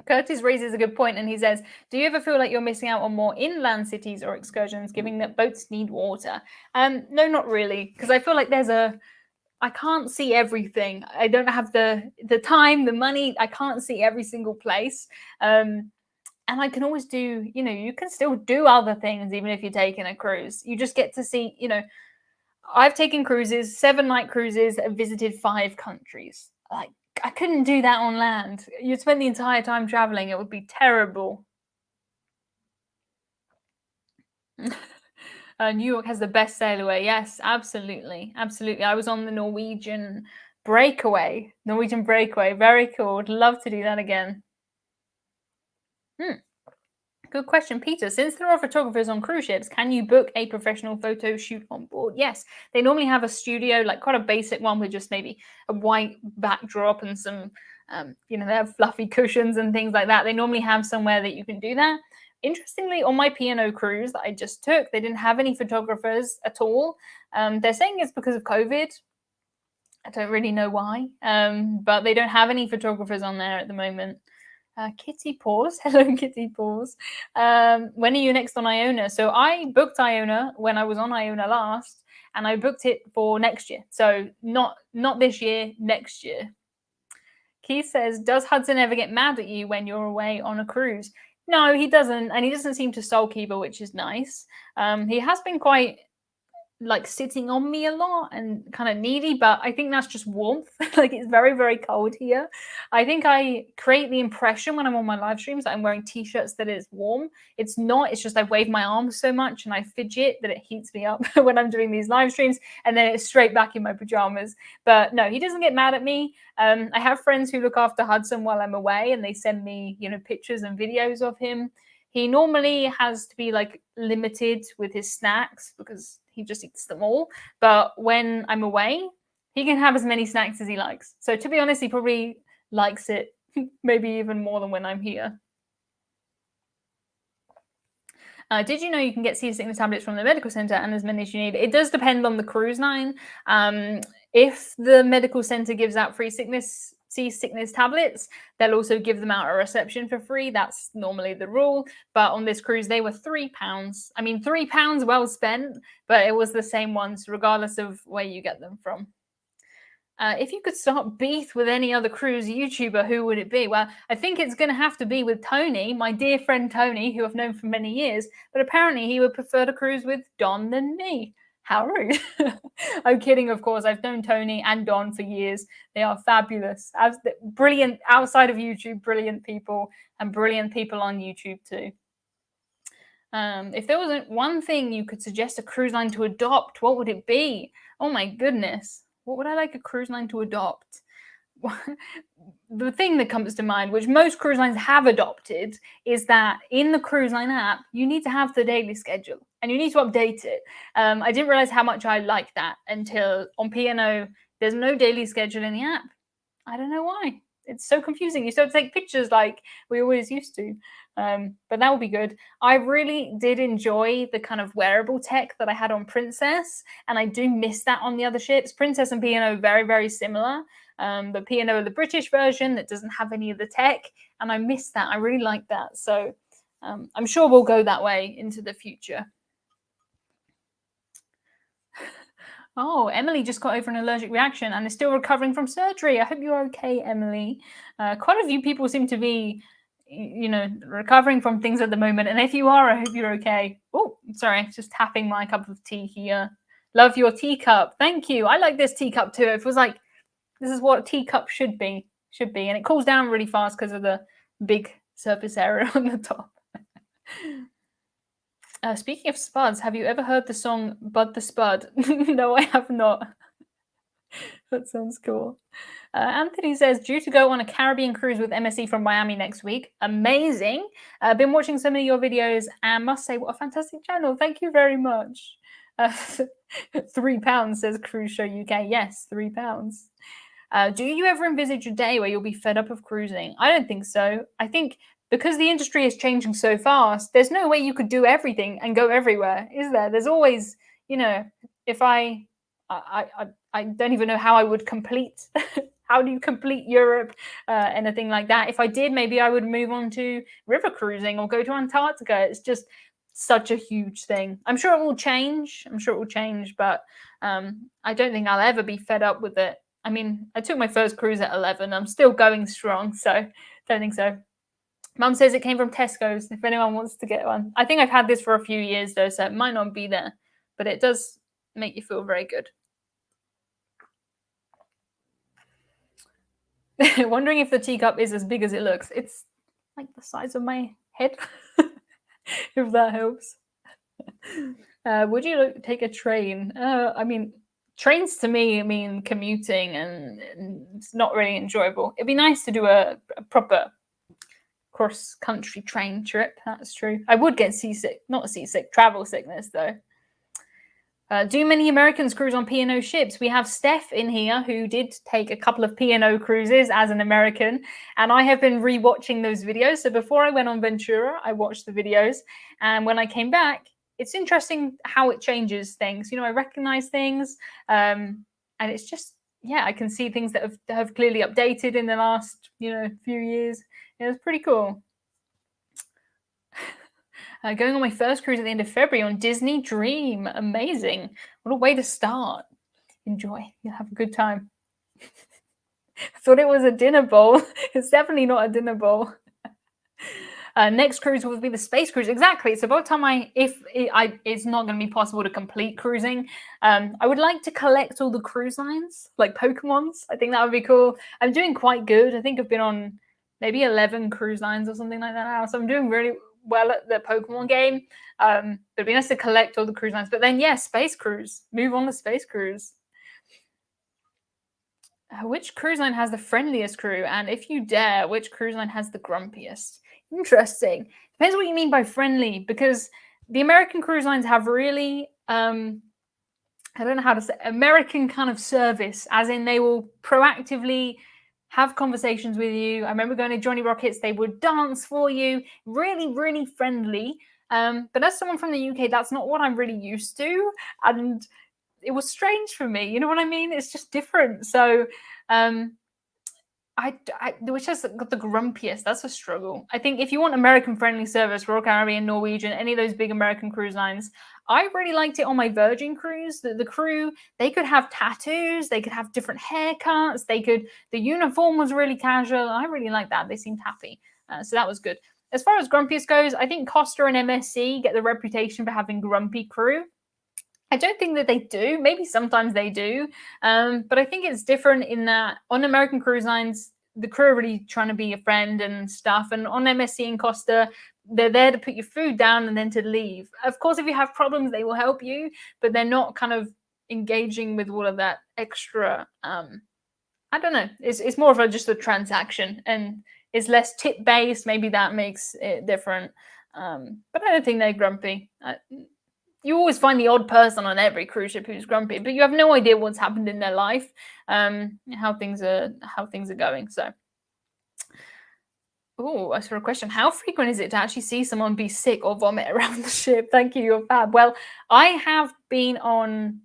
Curtis raises a good point, and he says, do you ever feel like you're missing out on more inland cities or excursions, given that boats need water? No, not really, because I feel like I can't see everything. I don't have the time, the money. I can't see every single place. And I can always do, you can still do other things even if you're taking a cruise. You just get to see, I've taken cruises, 7-night cruises, and visited 5 countries. Like, I couldn't do that on land. You'd spend the entire time traveling. It would be terrible. New York has the best sail away. Yes, absolutely. Absolutely. I was on the Norwegian Breakaway. Very cool. Would love to do that again. Good question, Peter. Since there are photographers on cruise ships, can you book a professional photo shoot on board? Yes, they normally have a studio, like quite a basic one with just maybe a white backdrop and some, they have fluffy cushions and things like that. They normally have somewhere that you can do that. Interestingly, on my P&O cruise that I just took, they didn't have any photographers at all. They're saying it's because of COVID. I don't really know why, but they don't have any photographers on there at the moment. Kitty Paws. Hello, Kitty Paws. When are you next on Iona? So I booked Iona when I was on Iona last, and I booked it for next year. So not this year, next year. Keith says, does Hudson ever get mad at you when you're away on a cruise? No, he doesn't, and he doesn't seem to sulk either, which is nice. He has been quite like sitting on me a lot and kind of needy, but I think that's just warmth. Like, it's very, very cold here. I think I create the impression when I'm on my live streams that I'm wearing t-shirts that it's warm. It's not. It's just I wave my arms so much and I fidget that it heats me up when I'm doing these live streams, and then it's straight back in my pajamas. But no, he doesn't get mad at me. I have friends who look after Hudson while I'm away, and they send me, pictures and videos of him. He normally has to be like limited with his snacks because he just eats them all. But when I'm away, he can have as many snacks as he likes. So to be honest, he probably likes it maybe even more than when I'm here. Did you know you can get seasickness tablets from the medical center and as many as you need? It does depend on the cruise line. If the medical center gives out free seasickness tablets, they'll also give them out at reception for free. That's normally the rule. But on this cruise, they were £3. I mean, £3 well spent, but it was the same ones, regardless of where you get them from. If you could start beef with any other cruise YouTuber, who would it be? Well, I think it's going to have to be with Tony, my dear friend Tony, who I've known for many years. But apparently he would prefer to cruise with Don than me. How rude. I'm kidding, of course. I've known Tony and Don for years. They are fabulous. Brilliant outside of YouTube, brilliant people, and brilliant people on YouTube too. If there wasn't one thing you could suggest a cruise line to adopt, what would it be? Oh my goodness. What would I like a cruise line to adopt? The thing that comes to mind, which most cruise lines have adopted, is that in the cruise line app, you need to have the daily schedule and you need to update it. I didn't realize how much I liked that until on P&O, there's no daily schedule in the app. I don't know why. it's so confusing. You still have to take pictures like we always used to. But that will be good. I really did enjoy the kind of wearable tech that I had on Princess, and I do miss that on the other ships. Princess and P&O very, very similar. But P&O, the British version that doesn't have any of the tech, and I miss that. I really like that. So I'm sure we'll go that way into the future. Oh, Emily just got over an allergic reaction and is still recovering from surgery. I hope you're okay, Emily. Quite a few people seem to be, recovering from things at the moment. And if you are, I hope you're okay. Oh, sorry, just tapping my cup of tea here. Love your teacup. Thank you. I like this teacup too. It feels like this is what a teacup should be. And it cools down really fast because of the big surface area on the top. Speaking of spuds, have you ever heard the song Bud the Spud? No, I have not. That sounds cool. Anthony says, due to go on a Caribbean cruise with MSC from Miami next week. Amazing. I've been watching some of your videos and must say, what a fantastic channel. Thank you very much. £3, says Cruise Show UK. Yes, £3. Do you ever envisage a day where you'll be fed up of cruising? I don't think so. I think because the industry is changing so fast, there's no way you could do everything and go everywhere, is there? There's always, if I don't even know how I would complete. How do you complete Europe? Anything like that. If I did, maybe I would move on to river cruising or go to Antarctica. It's just such a huge thing. I'm sure it will change. But I don't think I'll ever be fed up with it. I mean, I took my first cruise at 11. I'm still going strong, so don't think so. Mum says it came from Tesco's, if anyone wants to get one. I think I've had this for a few years, though, so it might not be there. But it does make you feel very good. Wondering if the teacup is as big as it looks. It's like the size of my head, if that helps. Would you take a train? I mean, trains to me mean commuting, and it's not really enjoyable. It'd be nice to do a proper cross-country train trip. That's true. I would get seasick, not seasick, travel sickness though. Do many Americans cruise on P&O ships? We have Steph in here who did take a couple of P&O cruises as an American, and I have been rewatching those videos. So before I went on Ventura, I watched the videos, and when I came back, it's interesting how it changes things. I recognize things, and it's just, I can see things that have clearly updated in the last, few years. It's pretty cool. Going on my first cruise at the end of February on Disney Dream. Amazing. What a way to start. Enjoy. You'll have a good time. I thought it was a dinner bowl. It's definitely not a dinner bowl. Next cruise will be the space cruise. Exactly. So by the time it's not going to be possible to complete cruising, I would like to collect all the cruise lines, like Pokemons. I think that would be cool. I'm doing quite good. I think I've been on maybe 11 cruise lines or something like that now. So I'm doing really well at the Pokemon game. It'd be nice to collect all the cruise lines. But then, space cruise. Move on to space cruise. Which cruise line has the friendliest crew? And if you dare, which cruise line has the grumpiest? Interesting. Depends what you mean by friendly, because the American cruise lines have really, I don't know how to say, American kind of service, as in they will proactively have conversations with you. I remember going to Johnny Rockets, they would dance for you. Really, really friendly. But as someone from the UK, that's not what I'm really used to. And it was strange for me. You know what I mean? It's just different. So which has got the grumpiest? That's a struggle. I think if you want American friendly service, Royal Caribbean, Norwegian, any of those big American cruise lines, I really liked it on my Virgin cruise. The crew, they could have tattoos, they could have different haircuts, the uniform was really casual. I really liked that. They seemed happy. So that was good. As far as grumpiest goes, I think Costa and MSC get the reputation for having grumpy crew. I don't think that they do. Maybe sometimes they do. But I think it's different in that on American cruise lines, the crew are really trying to be a friend and stuff. And on MSC and Costa, they're there to put your food down and then to leave. Of course, if you have problems, they will help you, but they're not kind of engaging with all of that extra. I don't know. It's more of just a transaction, and it's less tip based. Maybe that makes it different. But I don't think they're grumpy. You always find the odd person on every cruise ship who's grumpy, but you have no idea what's happened in their life, how things are going. So Oh, I saw a question. How frequent is it to actually see someone be sick or vomit around the ship? Thank you, you're fab. Well, I have been on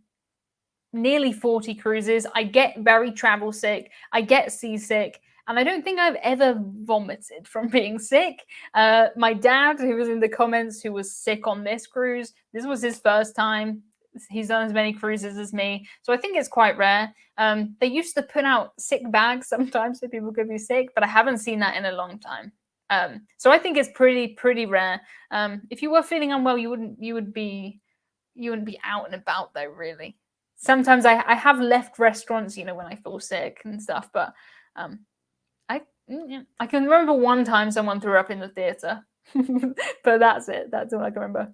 nearly 40 cruises. I get very travel sick. I get seasick. And I don't think I've ever vomited from being sick. My dad, who was in the comments, who was sick on this cruise, this was his first time. He's done as many cruises as me. So I think it's quite rare. They used to put out sick bags sometimes so people could be sick, but I haven't seen that in a long time. So I think it's pretty rare. If you were feeling unwell, you wouldn't be out and about though, really. Sometimes I have left restaurants, when I feel sick and stuff, but I can remember one time someone threw up in the theater, but that's it. That's all I can remember.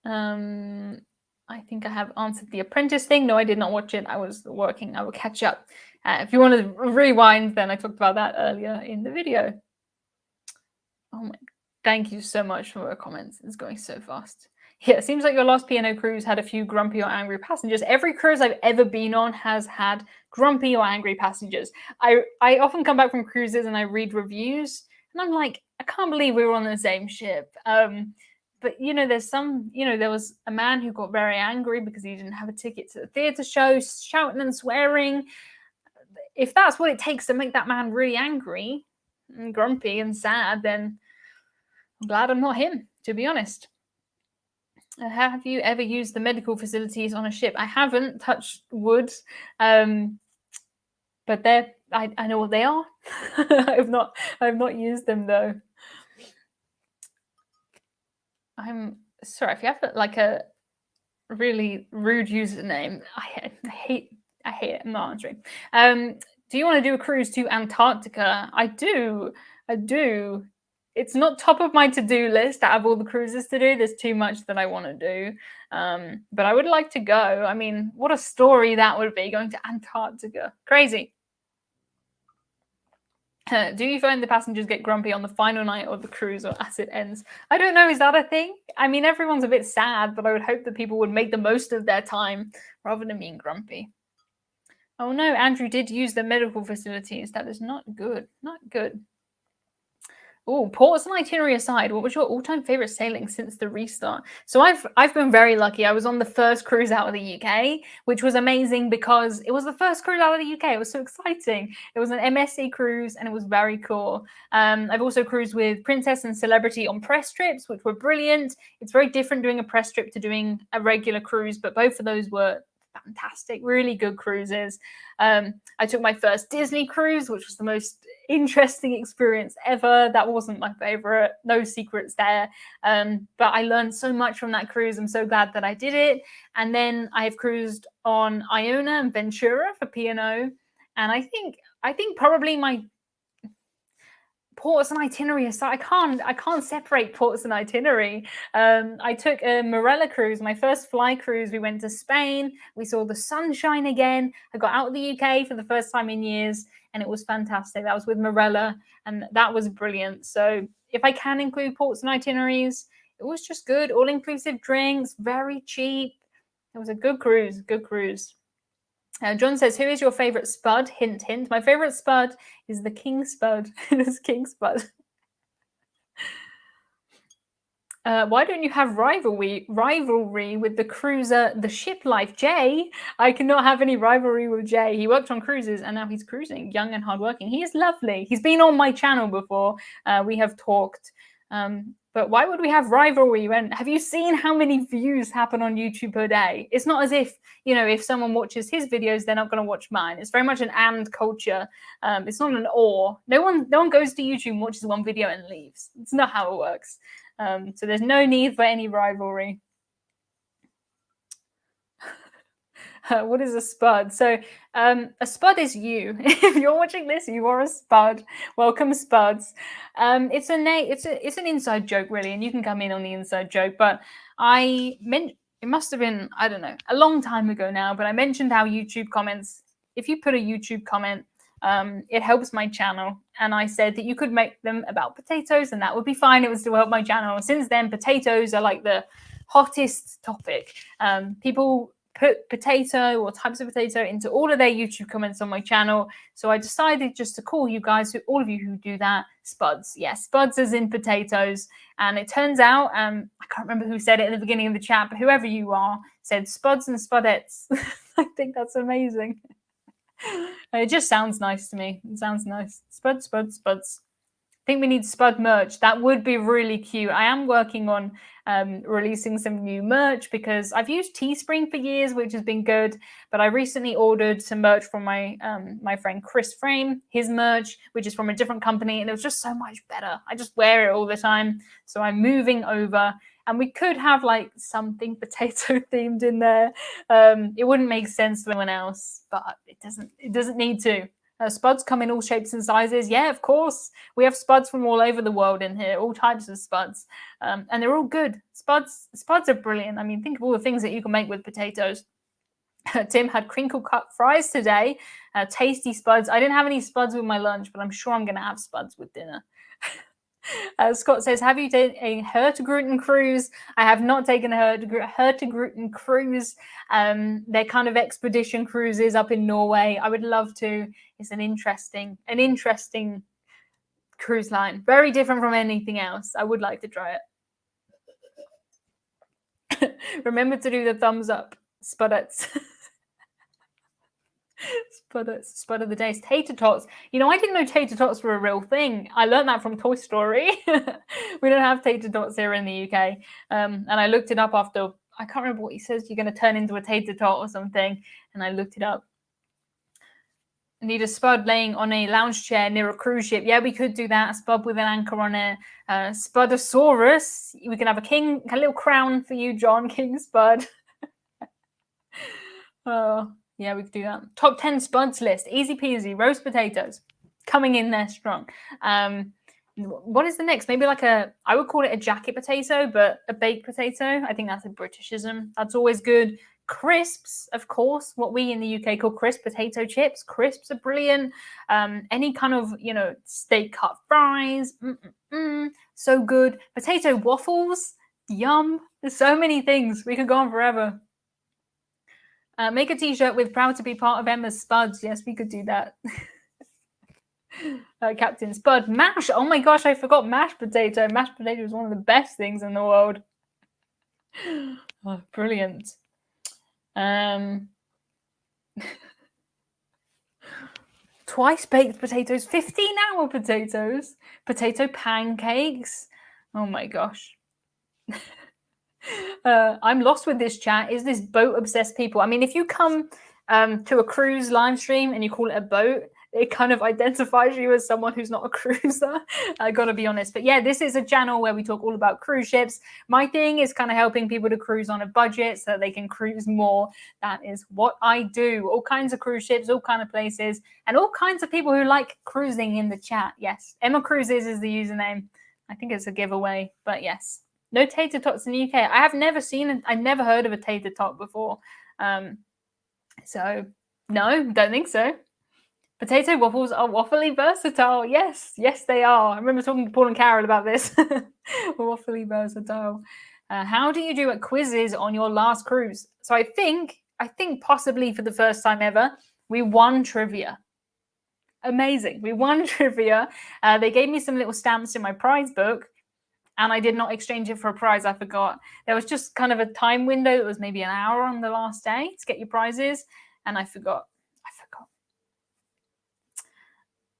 I think I have answered the Apprentice thing. No, I did not watch it. I was working. I will catch up. If you want to rewind, then I talked about that earlier in the video. Oh my, thank you so much for your comments. It's going so fast. Yeah, it seems like your last P&O cruise had a few grumpy or angry passengers. Every cruise I've ever been on has had grumpy or angry passengers. I often come back from cruises and I read reviews, and I'm like, I can't believe we were on the same ship. But there's some, there was a man who got very angry because he didn't have a ticket to the theatre show, shouting and swearing. If that's what it takes to make that man really angry and grumpy and sad, then I'm glad I'm not him, to be honest. Have you ever used the medical facilities on a ship? I haven't, touched wood, but I know what they are. I've not used them though. I'm sorry if you have like a really rude username. I hate it. I'm not answering. Do you want to do a cruise to Antarctica? I do. It's not top of my to-do list out of all the cruises to do. There's too much that I want to do. But I would like to go. I mean, what a story that would be, going to Antarctica. Crazy. Do you find the passengers get grumpy on the final night of the cruise or as it ends? I don't know. Is that a thing? I mean, everyone's a bit sad, but I would hope that people would make the most of their time rather than being grumpy. Oh no, Andrew did use the medical facilities. That is not good. Not good. Oh, ports and itinerary aside, what was your all-time favorite sailing since the restart? So I've been very lucky. I was on the first cruise out of the UK, which was amazing because it was the first cruise out of the UK. It was so exciting. It was an MSC cruise and it was very cool. I've also cruised with Princess and Celebrity on press trips, which were brilliant. It's very different doing a press trip to doing a regular cruise, but both of those were fantastic, really good cruises. I took my first Disney cruise, which was the most interesting experience ever. That wasn't my favorite, no secrets there, but I learned so much from that cruise. I'm so glad that I did it. And then I've cruised on Iona and Ventura for P&O, and I think probably my ports and itinerary aside, I can't separate ports and itinerary. I took a Marella cruise, my first fly cruise. We went to Spain. We saw the sunshine again. I got out of the UK for the first time in years, and it was fantastic. That was with Marella, and that was brilliant. So if I can include ports and itineraries, it was just good. All-inclusive drinks, very cheap. It was a good cruise. Good cruise. John says, who is your favorite Spud? Hint, hint. My favorite Spud is the King Spud. It is King Spud. Why don't you have rivalry with the cruiser, the Ship Life? Jay, I cannot have any rivalry with Jay. He worked on cruises and now he's cruising, young and hardworking. He is lovely. He's been on my channel before. We have talked. But why would we have rivalry when, have you seen how many views happen on YouTube per day? It's not as if, if someone watches his videos, they're not going to watch mine. It's very much an and culture. It's not an or. No one goes to YouTube and watches one video and leaves. It's not how it works. So there's no need for any rivalry. What is a Spud? So a Spud is you. If you're watching this, you are a Spud. Welcome, Spuds. It's an inside joke, really, and you can come in on the inside joke. But it must have been, I don't know, a long time ago now, but I mentioned how YouTube comments, if you put a YouTube comment, it helps my channel. And I said that you could make them about potatoes and that would be fine. It would still help my channel. Since then, potatoes are like the hottest topic. People put potato or types of potato into all of their YouTube comments on my channel. So I decided just to call you guys, all of you who do that, Spuds. Yes, Spuds as in potatoes. And it turns out, I can't remember who said it at the beginning of the chat, but whoever you are said Spuds and Spudettes. I think that's amazing. It just sounds nice to me. It sounds nice. Spud, Spud, Spuds. I think we need Spud merch. That would be really cute. I am working on releasing some new merch because I've used Teespring for years, which has been good. But I recently ordered some merch from my my friend Chris Frame, his merch, which is from a different company, and it was just so much better. I just wear it all the time. So I'm moving over, and we could have like something potato themed in there. It wouldn't make sense to anyone else, but it doesn't need to. Spuds come in all shapes and sizes. Yeah, of course. We have Spuds from all over the world in here, all types of Spuds. And they're all good. Spuds are brilliant. I mean, think of all the things that you can make with potatoes. Tim had crinkle cut fries today. Tasty Spuds. I didn't have any Spuds with my lunch, but I'm sure I'm going to have Spuds with dinner. Scott says, have you taken a Hurtigruten cruise? I have not taken a Hurtigruten cruise. They're kind of expedition cruises up in Norway. I would love to. It's an interesting cruise line. Very different from anything else. I would like to try it. Remember to do the thumbs up, Spudettes. Spud of the day. Tater tots. You know, I didn't know tater tots were a real thing. I learned that from Toy Story. We don't have tater tots here in the UK. And I looked it up after, I can't remember what he says, you're going to turn into a tater tot or something. And I looked it up. I need a Spud laying on a lounge chair near a cruise ship. Yeah, we could do that. A Spud with an anchor on it. Spudosaurus. We can have a little crown for you, John, King Spud. Oh. Yeah, we could do that. Top 10 Spuds list. Easy peasy. Roast potatoes. Coming in there strong. What is the next? Maybe like I would call it a jacket potato, but a baked potato. I think that's a Britishism. That's always good. Crisps, of course. What we in the UK call crisp potato chips. Crisps are brilliant. Any kind of, steak cut fries. So good. Potato waffles. Yum. There's so many things. We could go on forever. Make a t-shirt with proud to be part of Emma's Spuds. Yes, we could do that. Captain Spud. Mash. Oh my gosh, I forgot mashed potato. Mashed potato is one of the best things in the world. Oh, brilliant. Twice baked potatoes. 15-hour potatoes. Potato pancakes. Oh my gosh. I'm lost with this chat. Is this boat obsessed people? I mean, if you come to a cruise live stream and you call it a boat, it kind of identifies you as someone who's not a cruiser. I gotta be honest. But yeah, this is a channel where we talk all about cruise ships. My thing is kind of helping people to cruise on a budget so that they can cruise more. That is what I do. All kinds of cruise ships, all kinds of places, and all kinds of people who like cruising in the chat. Yes, Emma Cruises is the username. I think it's a giveaway, but yes. No tater tots in the UK. I have never seen, I never heard of a tater tot before. So, no, don't think so. Potato waffles are waffly versatile. Yes, yes, they are. I remember talking to Paul and Carol about this. Waffly versatile. How do you do at quizzes on your last cruise? So I think possibly for the first time ever, we won trivia. Amazing. We won trivia. They gave me some little stamps in my prize book. And I did not exchange it for a prize. I forgot. There was just kind of a time window that was maybe an hour on the last day to get your prizes. And I forgot.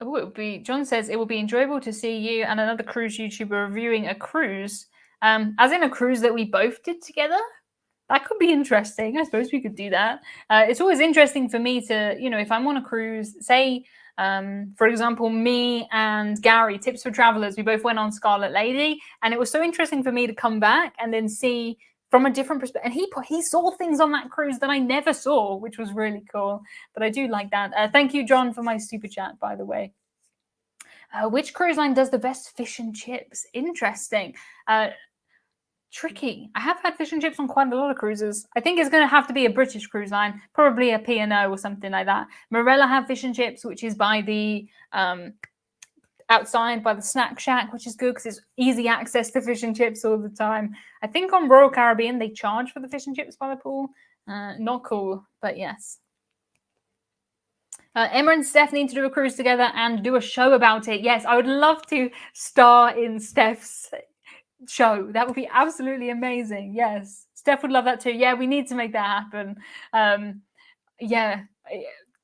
Oh, it would be, John says, it will be enjoyable to see you and another cruise YouTuber reviewing a cruise. As in a cruise that we both did together. That could be interesting. I suppose we could do that. It's always interesting for me to, if I'm on a cruise, say, for example, me and Gary, Tips for Travelers, we both went on Scarlet Lady, and it was so interesting for me to come back and then see from a different perspective. And he saw things on that cruise that I never saw, which was really cool. But I do like that. Thank you, John, for my super chat, by the way. Which cruise line does the best fish and chips? Interesting. Tricky. I have had fish and chips on quite a lot of cruises. I think it's going to have to be a British cruise line, probably a P&O or something like that. Morella have fish and chips, which is by the outside by the snack shack, which is good because it's easy access to fish and chips all the time. I think on Royal Caribbean they charge for the fish and chips by the pool. Not cool, but yes. Emma and Steph need to do a cruise together and do a show about it. Yes, I would love to star in Steph's show. That would be absolutely amazing. Yes, Steph would love that too. Yeah, we need to make that happen. Yeah,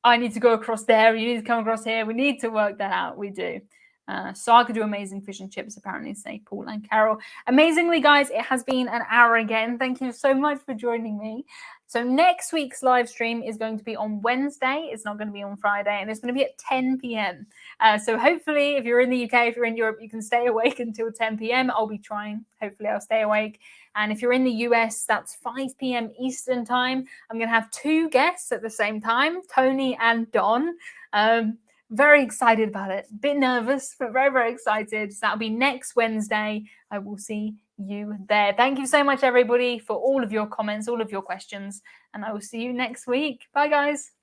I need to go across there. You need to come across here. We need to work that out. We do. Saga do amazing fish and chips, apparently, say Paul and Carol. Amazingly, guys, it has been an hour again. Thank you so much for joining me. So next week's live stream is going to be on Wednesday. It's not going to be on Friday, and it's going to be at 10 p.m. So hopefully, if you're in the UK, if you're in Europe, you can stay awake until 10 p.m. I'll be trying. Hopefully, I'll stay awake. And if you're in the US, that's 5 p.m. Eastern time. I'm going to have 2 guests at the same time, Tony and Don. Very excited about it. Bit nervous, but very, very excited. So that'll be next Wednesday. I will see you there. Thank you so much, everybody, for all of your comments, all of your questions, and I will see you next week. Bye, guys.